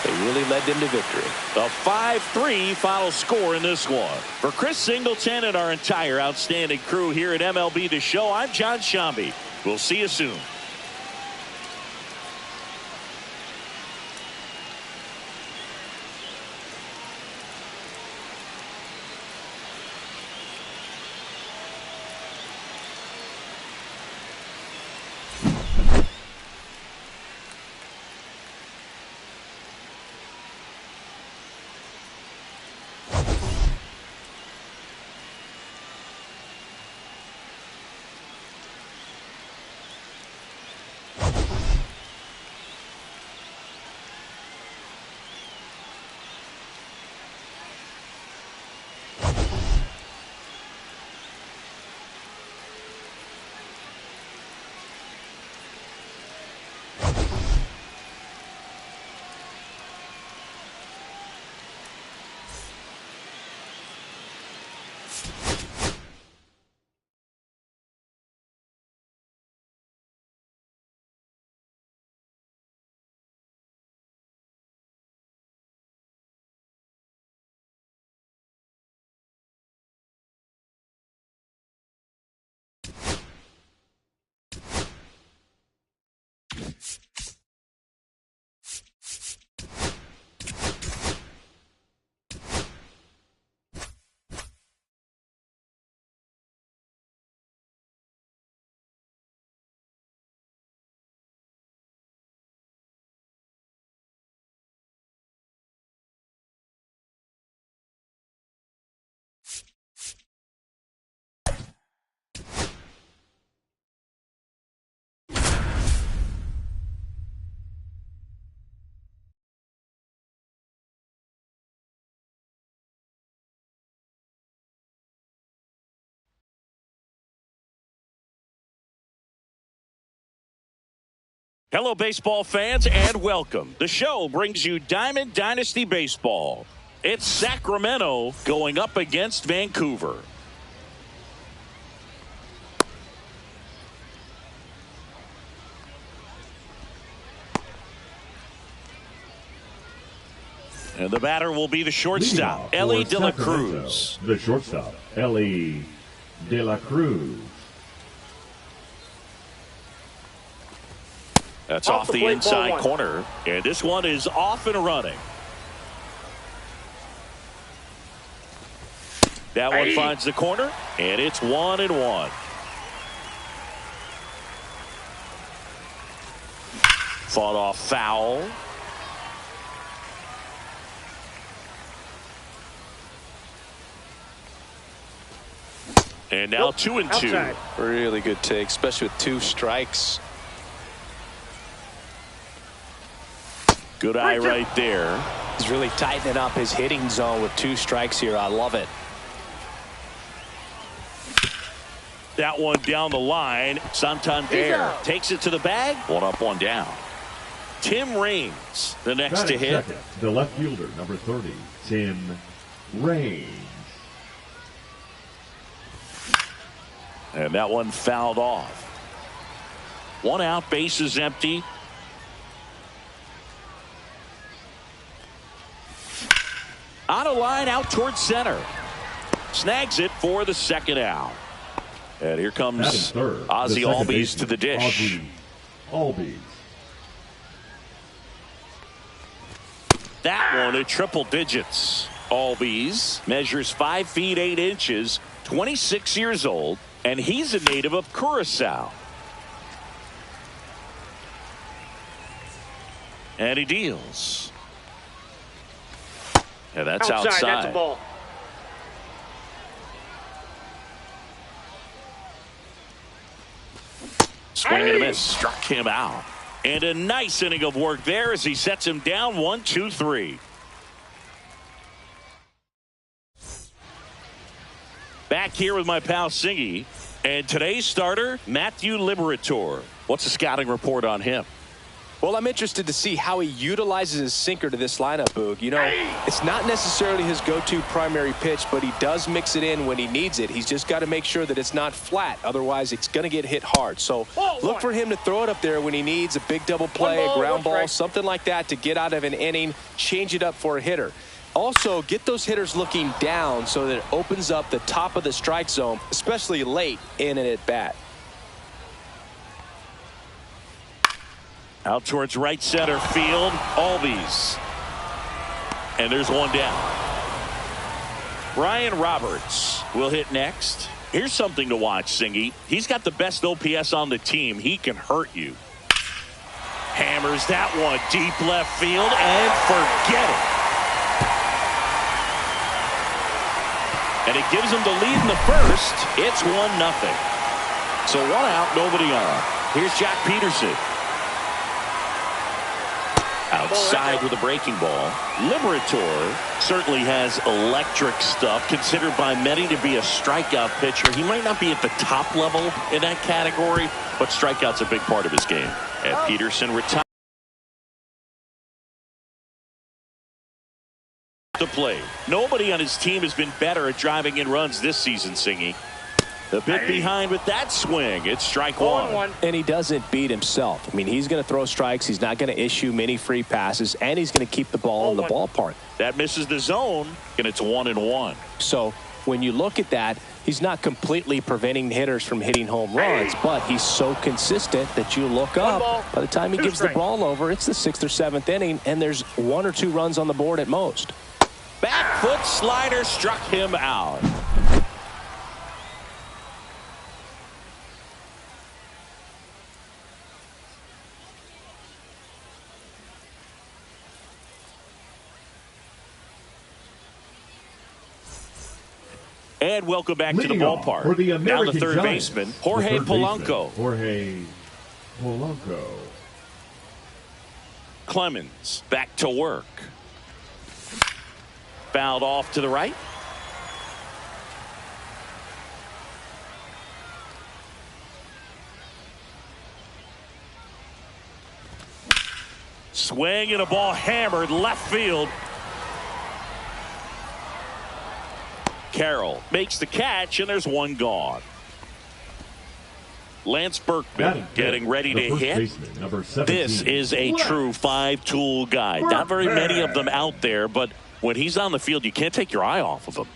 they really led them to victory. A 5-3 final score in this one. For Chris Singleton and our entire outstanding crew here at MLB The Show, I'm John Shambi. We'll see you soon. Hello, baseball fans, and welcome. The show brings you Diamond Dynasty Baseball. It's Sacramento going up against Vancouver. And the batter will be the shortstop, Elly De La Cruz. The shortstop, Elly De La Cruz. That's Off off the the plate, inside ball one. corner. And this one is off and running. That one Hey. finds the corner, and it's 1-1. Fought off foul. And now Nope. 2-2. Outside. Really good take, especially with 2 strikes. Good eye right there. He's really tightening up his hitting zone with 2 strikes here. I love it. That one down the line. He's Santander out. takes it to the bag. 1 up, 1 down. Tim Raines, the next to Batting hit. second, the left fielder, number 30, Tim Raines. And that one fouled off. 1 out, bases empty. Out of line, out towards center. Snags it for the 2nd out. And here Batting comes third, the Ozzie second Albies baseman, to the dish. Ozzie Albies. That one at triple digits. Albies measures 5 feet 8 inches, 26 years old, and he's a native of Curacao. And he deals. Yeah, that's outside. That's a ball. Swing and a miss. Struck him out. And a nice inning of work there as he sets him down 1-2-3. Back here with my pal Singy. And today's starter, Matthew Liberatore. What's the scouting report on him? Well, I'm interested to see how he utilizes his sinker to this lineup, Boog. You know, it's not necessarily his go-to primary pitch, but he does mix it in when he needs it. He's just got to make sure that it's not flat. Otherwise, it's going to get hit hard. So look for him to throw it up there when he needs a big double play, a ground ball, something like that to get out of an inning, change it up for a hitter. Also, get those hitters looking down so that it opens up the top of the strike zone, especially late in an at-bat. Out towards right center field, Albies. And there's one down. Ryan Roberts will hit next. Here's something to watch, Singy. He's got the best OPS on the team. He can hurt you. Hammers that one deep left field and forget it. And it gives him the lead in the first. It's 1-0. So 1 out, nobody on. Here's Jack Peterson. Outside with a breaking ball. Liberatore certainly has electric stuff, considered by many to be a strikeout pitcher. He might not be at the top level in that category, but strikeout's a big part of his game. And Peterson retired to play. Nobody on his team has been better at driving in runs this season, Singy. A bit behind with that swing. It's strike 1. And he doesn't beat himself. I mean, he's going to throw strikes. He's not going to issue many free passes, and he's going to keep the ball in the ballpark. That misses the zone, and it's 1-1. So when you look at that, he's not completely preventing hitters from hitting home runs, but he's so consistent that you look up. By the time he gives the ball over, it's the 6th or 7th inning, and there's 1 or 2 runs on the board at most. Back foot slider struck him out. And welcome back to the ballpark. For the now American the third Giants, baseman, Jorge the third Polanco. baseman, Jorge Polanco. Clemens back to work. Fouled off to the right. Swing and a ball hammered left field. Carroll makes the catch, and there's one gone. Lance Berkman getting ready to hit. Baseman, number 17. This is a true 5-tool guy. Not very many of them out there, but when he's on the field, you can't take your eye off of him.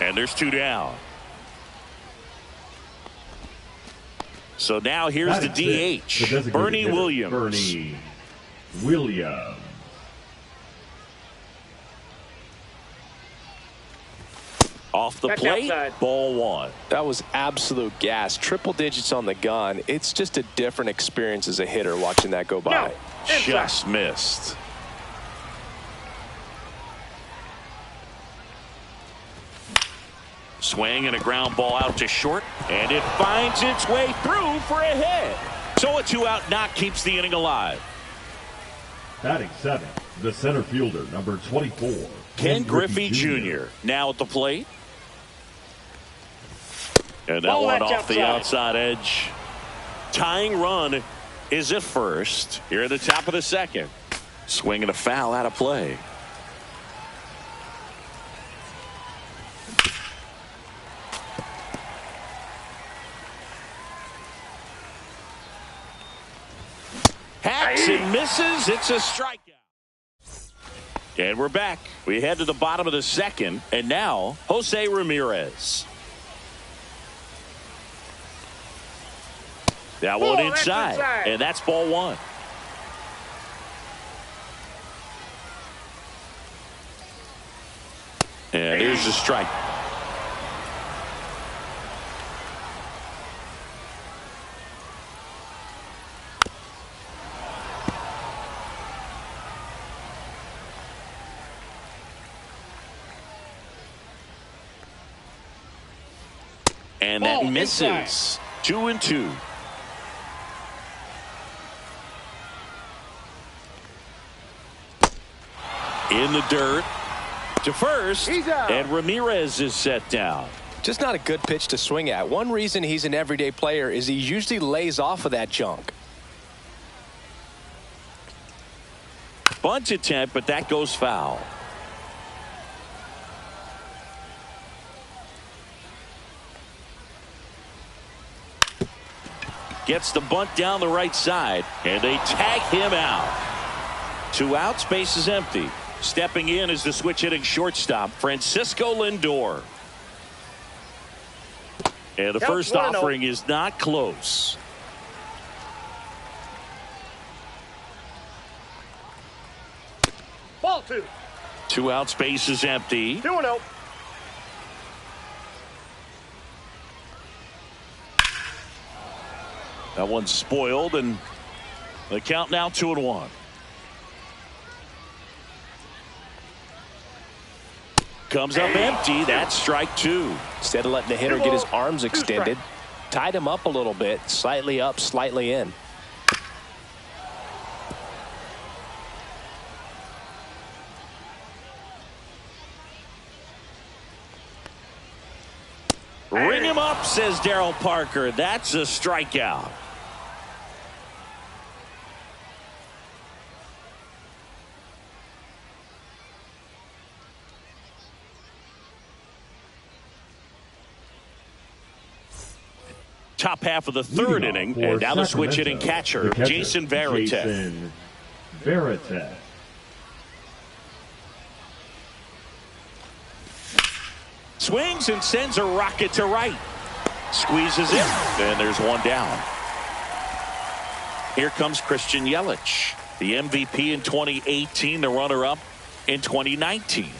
And there's 2 down. So now here's the DH, Bernie Williams. Bernie Williams. Off the That's plate, outside. ball 1. That was absolute gas. Triple digits on the gun. It's just a different experience as a hitter watching that go by. No. Just missed. Swing and a ground ball out to short, and it finds its way through for a hit. So a 2-out knock keeps the inning alive. Batting 7th, the center fielder, number 24, Ken Griffey Jr. now at the plate. And that Ball one that's off the outside. outside edge. Tying run is at first. Here at the top of the second. Swing and a foul out of play. Hacks and misses. It's a strikeout. And we're back. We head to the bottom of the second. And now, Jose Ramirez. That one Ball, that's inside. inside. And that's ball 1. And here's the strike. And that Ball misses. inside. 2-2. In the dirt to first, He's out. and Ramirez is set down. Just not a good pitch to swing at. One reason he's an everyday player is he usually lays off of that junk. Bunt attempt, but that goes foul. Gets the bunt down the right side, and they tag him out. 2 outs, base is empty. Stepping in is the switch hitting shortstop, Francisco Lindor. And the Count first 1-0. offering is not close. Ball 2. 2 outs, base is empty. 2-0. That one's spoiled, and the count now 2-1. Comes up empty. That's strike 2. Instead of letting the hitter get his arms extended, tied him up a little bit, slightly up, slightly in. Ring him up, says Daryl Parker. That's a strikeout. Top half of the third Leading off inning, for and now the switch hitting Sacramento, catcher, the Jason Varitek. Jason Varitek. Swings and sends a rocket to right. Squeezes it, and there's 1 down. Here comes Christian Yelich, the MVP in 2018, the runner-up in 2019.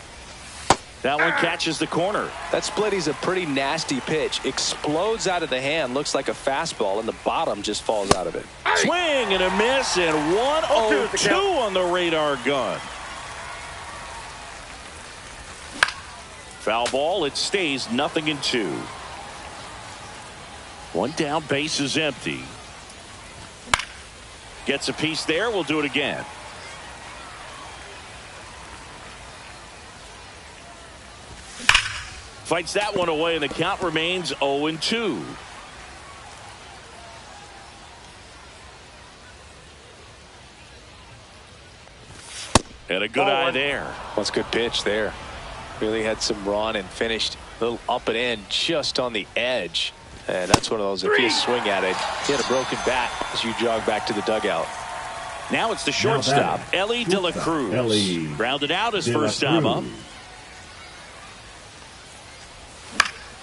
That one catches the corner. That split is a pretty nasty pitch. Explodes out of the hand, looks like a fastball, and the bottom just falls out of it. Swing and a miss, and 1-0-2 on the radar gun. Foul ball, it stays 0-2. 1 down, base is empty. Gets a piece there, we'll do it again. Fights that one away, and the count remains 0-2. And a good eye there. That's a good pitch there. Really had some run and finished a little up and in just on the edge. And that's one of those, if you swing at it, he had a broken bat as you jog back to the dugout. Now it's the shortstop, Ellie De La Cruz. Ellie Grounded out his De La first time up. Cruz.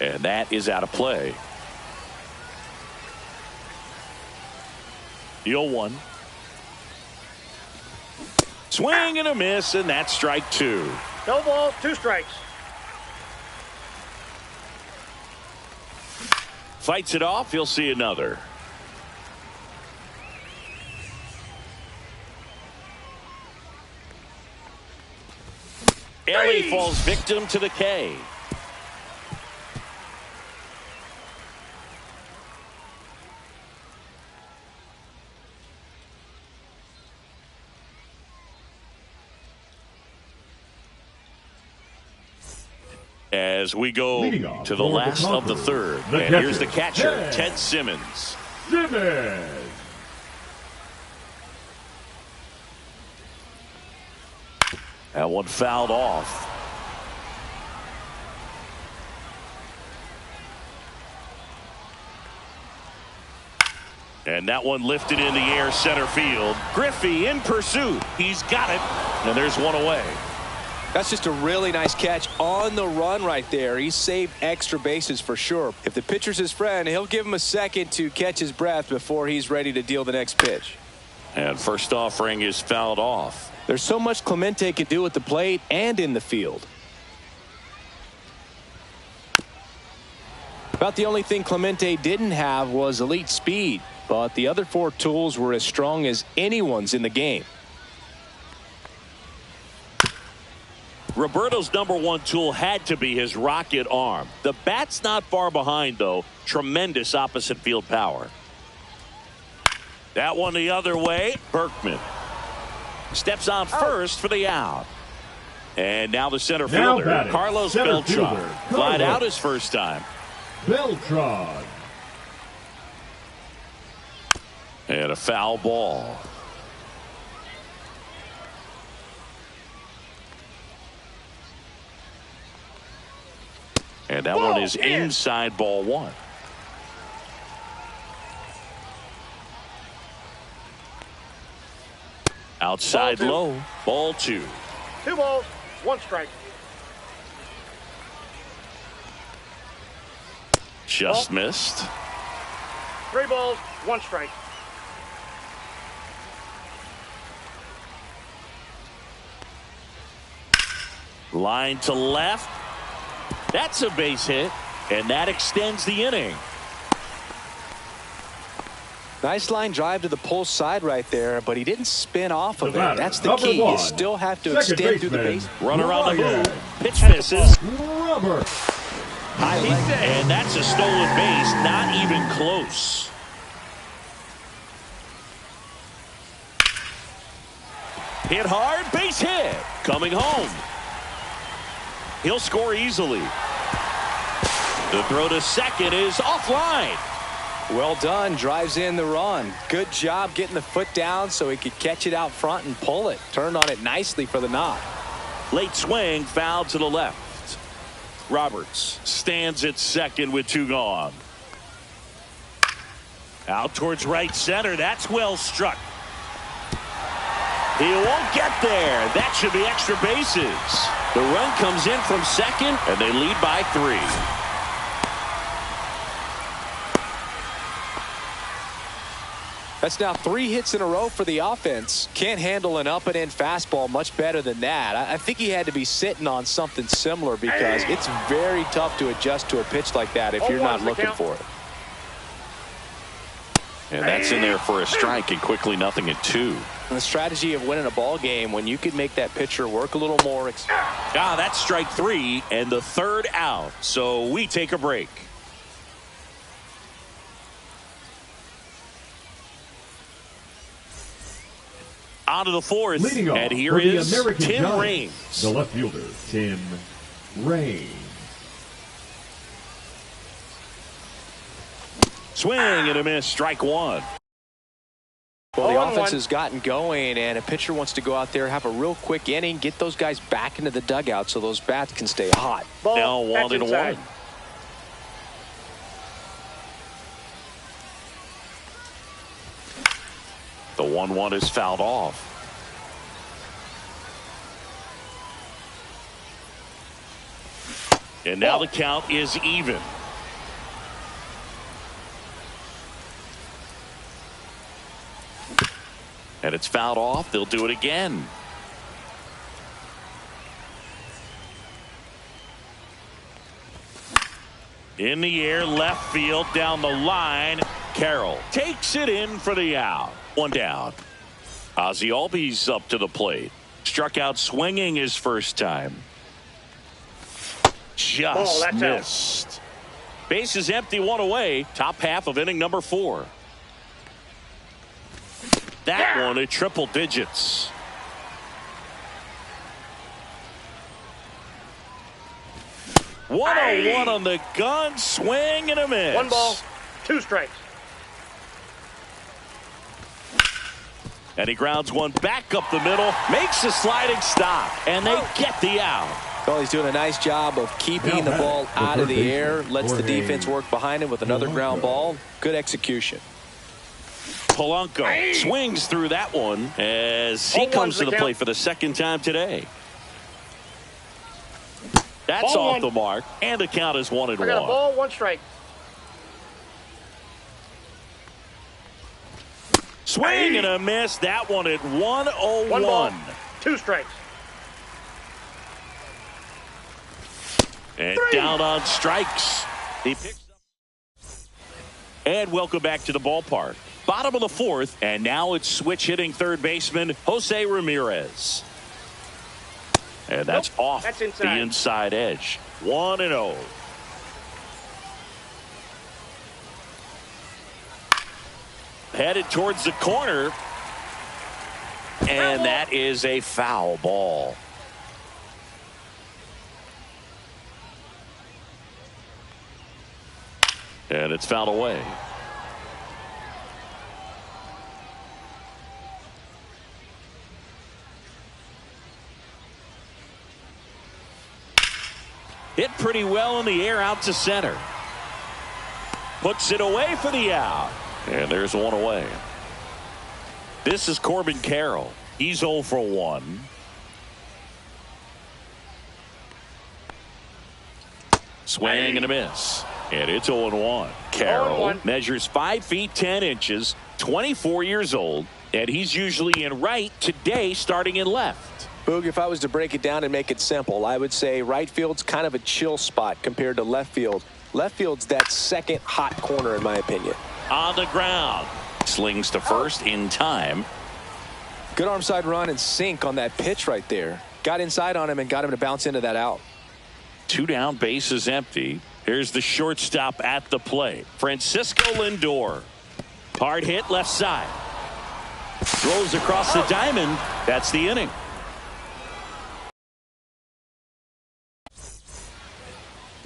And that is out of play. The 0-1. Swing and a miss, and that's strike 2. No ball, 2 strikes. Fights it off. He'll see another. Ellie falls victim to the K. As we go to the last of the third. And here's the catcher, Ted Simmons. Simmons. That one fouled off. And that one lifted in the air center field. Griffey in pursuit. He's got it. And there's one away. That's just a really nice catch on the run right there. He saved extra bases for sure. If the pitcher's his friend, he'll give him a second to catch his breath before he's ready to deal the next pitch. And first offering is fouled off. There's so much Clemente can do at the plate and in the field. About the only thing Clemente didn't have was elite speed, but the other 4 tools were as strong as anyone's in the game. Roberto's #1 tool had to be his rocket arm. The bat's not far behind, though. Tremendous opposite field power. That one the other way. Berkman steps on first for the out. And now the center fielder, Carlos Beltran. Flied out his first time. Beltran. And a foul ball. And that one is inside ball 1. Outside low. Ball 2. 2 balls, 1 strike. Just missed. 3 balls, 1 strike. Line to left. That's a base hit, and that extends the inning. Nice line drive to the pull side right there, but he didn't spin off of it. That's the Number key. 1, You still have to extend through the base. Run around the move. Pitch misses. Robert. High leg. And that's a stolen base. Not even close. Hit hard. Base hit. Coming home. He'll score easily. The throw to second is offline. Well done. Drives in the run. Good job getting the foot down so he could catch it out front and pull it. Turned on it nicely for the knock. Late swing, foul to the left. Roberts stands at second with 2 gone. Out towards right center. That's well struck. He won't get there. That should be extra bases. The run comes in from second, and they lead by 3. That's now 3 hits in a row for the offense. Can't handle an up and in fastball much better than that. I think he had to be sitting on something similar because it's very tough to adjust to a pitch like that if you're not looking for it. And that's in there for a strike, and quickly 0-2. And the strategy of winning a ball game when you can make that pitcher work a little more. That's strike 3 and the 3rd out. So we take a break. On to the 4th, Leading off and here for the is American Tim Giants, Raines. the left fielder, Tim Raines. Swing and a miss, strike 1. Well, the offense has gotten going, and a pitcher wants to go out there, have a real quick inning, get those guys back into the dugout so those bats can stay hot. Ball, Now 1-1. The 1-1 is fouled off. And now the count is even. And it's fouled off. They'll do it again. In the air, left field, down the line. Carroll takes it in for the out. One down. Ozzie Albies up to the plate. Struck out swinging his first time. Just missed. Out. Base is empty, one away. Top half of inning number 4. That one at triple digits. One on the gun, swing and a miss. 1 ball, 2 strikes. And he grounds one back up the middle, makes a sliding stop, and they get the out. Well, he's doing a nice job of keeping the ball out of the air, lets the defense work behind him with another ground ball. Good execution. Polanco swings through that one as he comes to the plate for the second time today. That's off the mark, and the count is 1-1. I got a ball, 1 strike. Swing and a miss. That one at 1-0-1. 1 ball, 2 strikes. And down on strikes. He picks up. And welcome back to the ballpark. Bottom of the 4th, and now it's switch hitting third baseman Jose Ramirez. And that's off the inside edge. 1-0. Headed towards the corner. And that is a foul ball. And it's fouled away. Hit pretty well in the air out to center. Puts it away for the out. And there's one away. This is Corbin Carroll. He's 0 for 1. Swing and a miss. And it's 0-1. Carroll measures 5 feet 10 inches, 24 years old, and he's usually in right today, starting in left. Boog, if I was to break it down and make it simple, I would say right field's kind of a chill spot compared to left field. Left field's that second hot corner, in my opinion. On the ground. Slings to first in time. Good arm side run and sink on that pitch right there. Got inside on him and got him to bounce into that out. 2 down, base is empty. Here's the shortstop at the plate. Francisco Lindor. Hard hit left side. Throws across the diamond. That's the inning.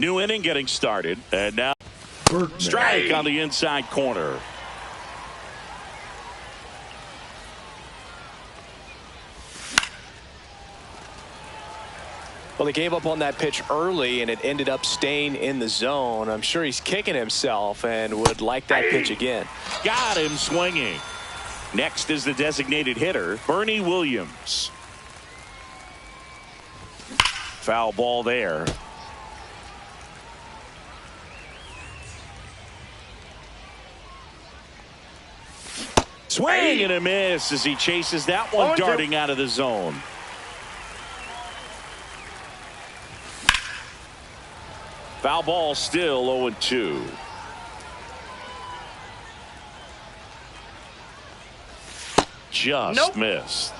New inning getting started. And now strike on the inside corner. Well, he gave up on that pitch early, and it ended up staying in the zone. I'm sure he's kicking himself and would like that pitch again. Got him swinging. Next is the designated hitter, Bernie Williams. Foul ball there. Swing and a miss as he chases that one darting out of the zone. Foul ball still 0-2. Just missed.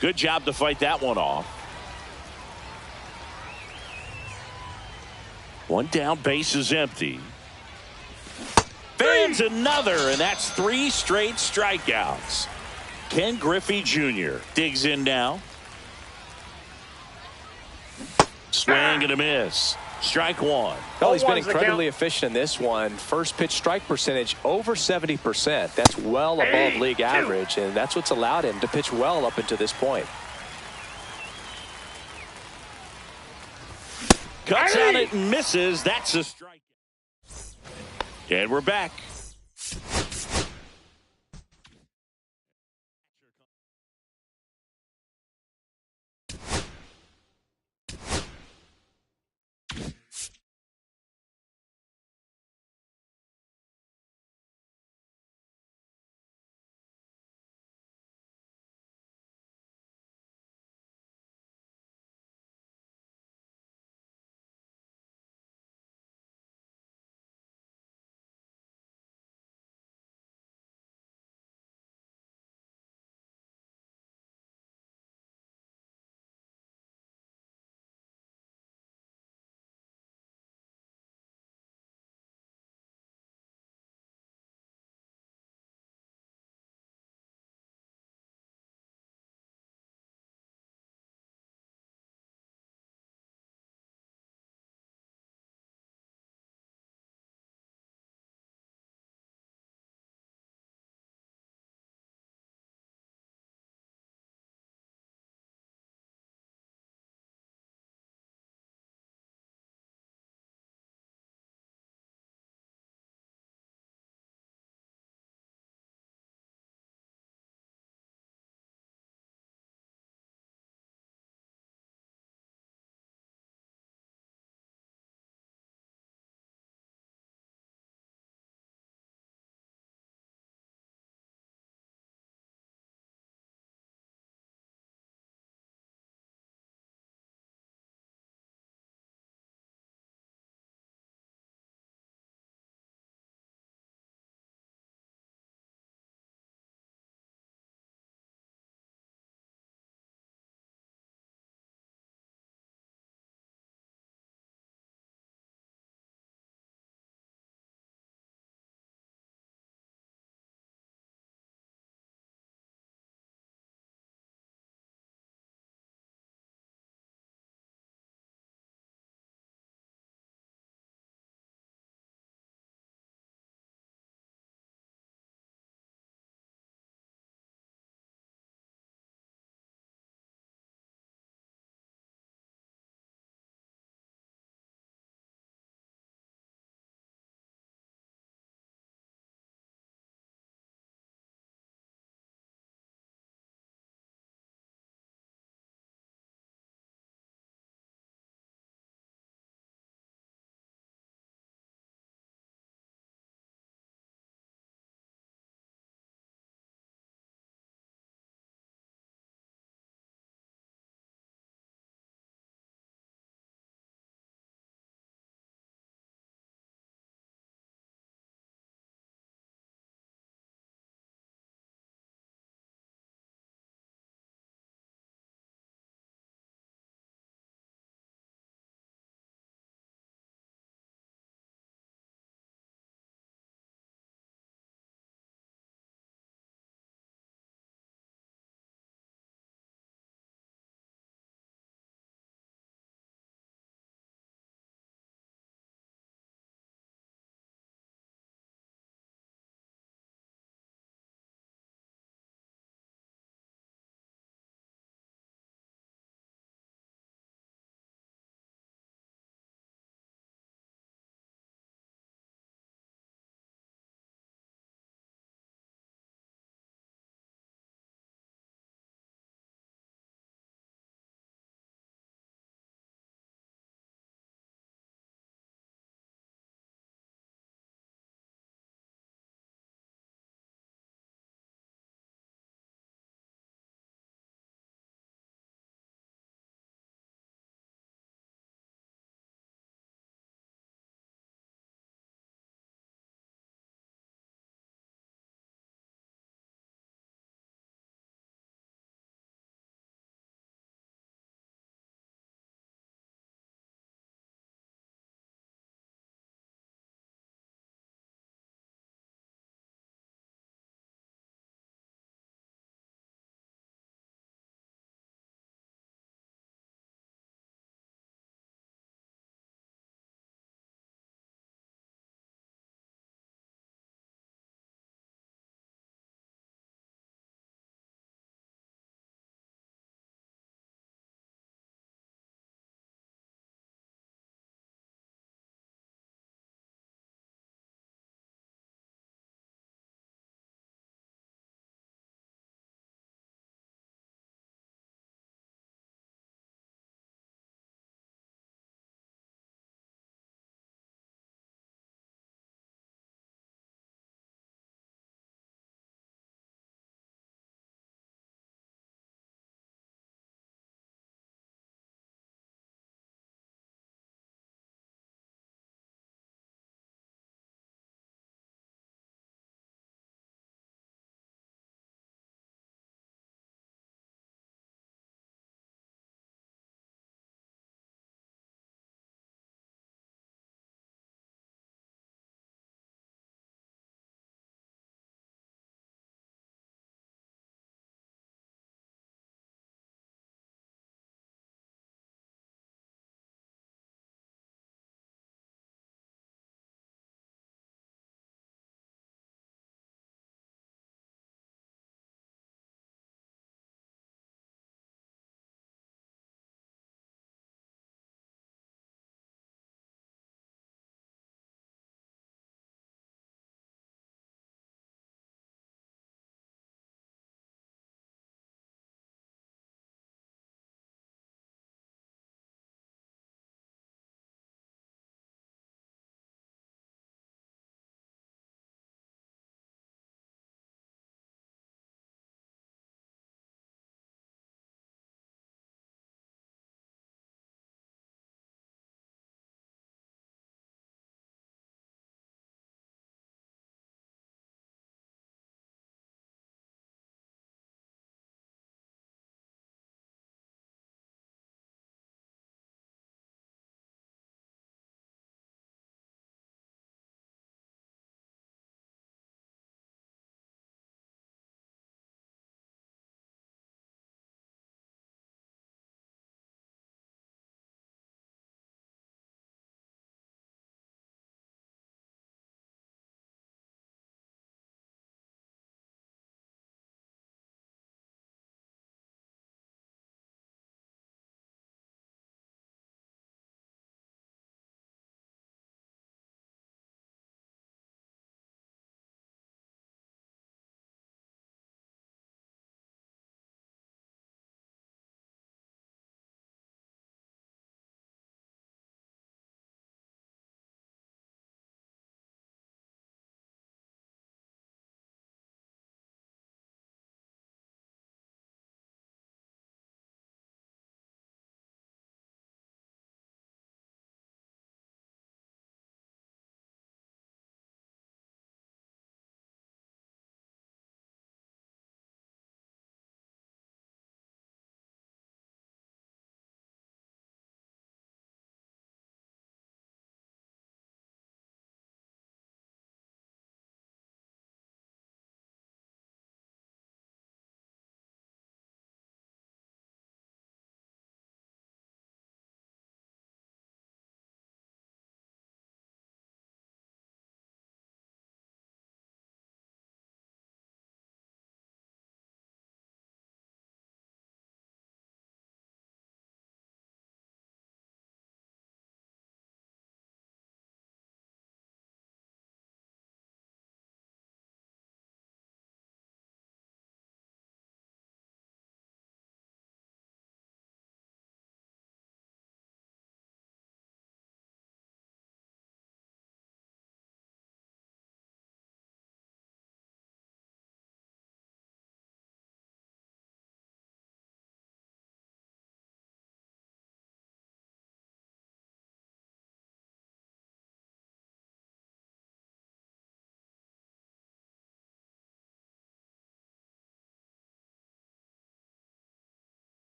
Good job to fight that one off. One down, base is empty. Fans another, and that's 3 straight strikeouts. Ken Griffey Jr. digs in now. Swing and a miss. Strike 1. Well, he's been incredibly efficient in this one. First pitch strike percentage over 70%. That's well above league average, and that's what's allowed him to pitch well up until this point. Cuts on it and misses. That's a strike. And we're back.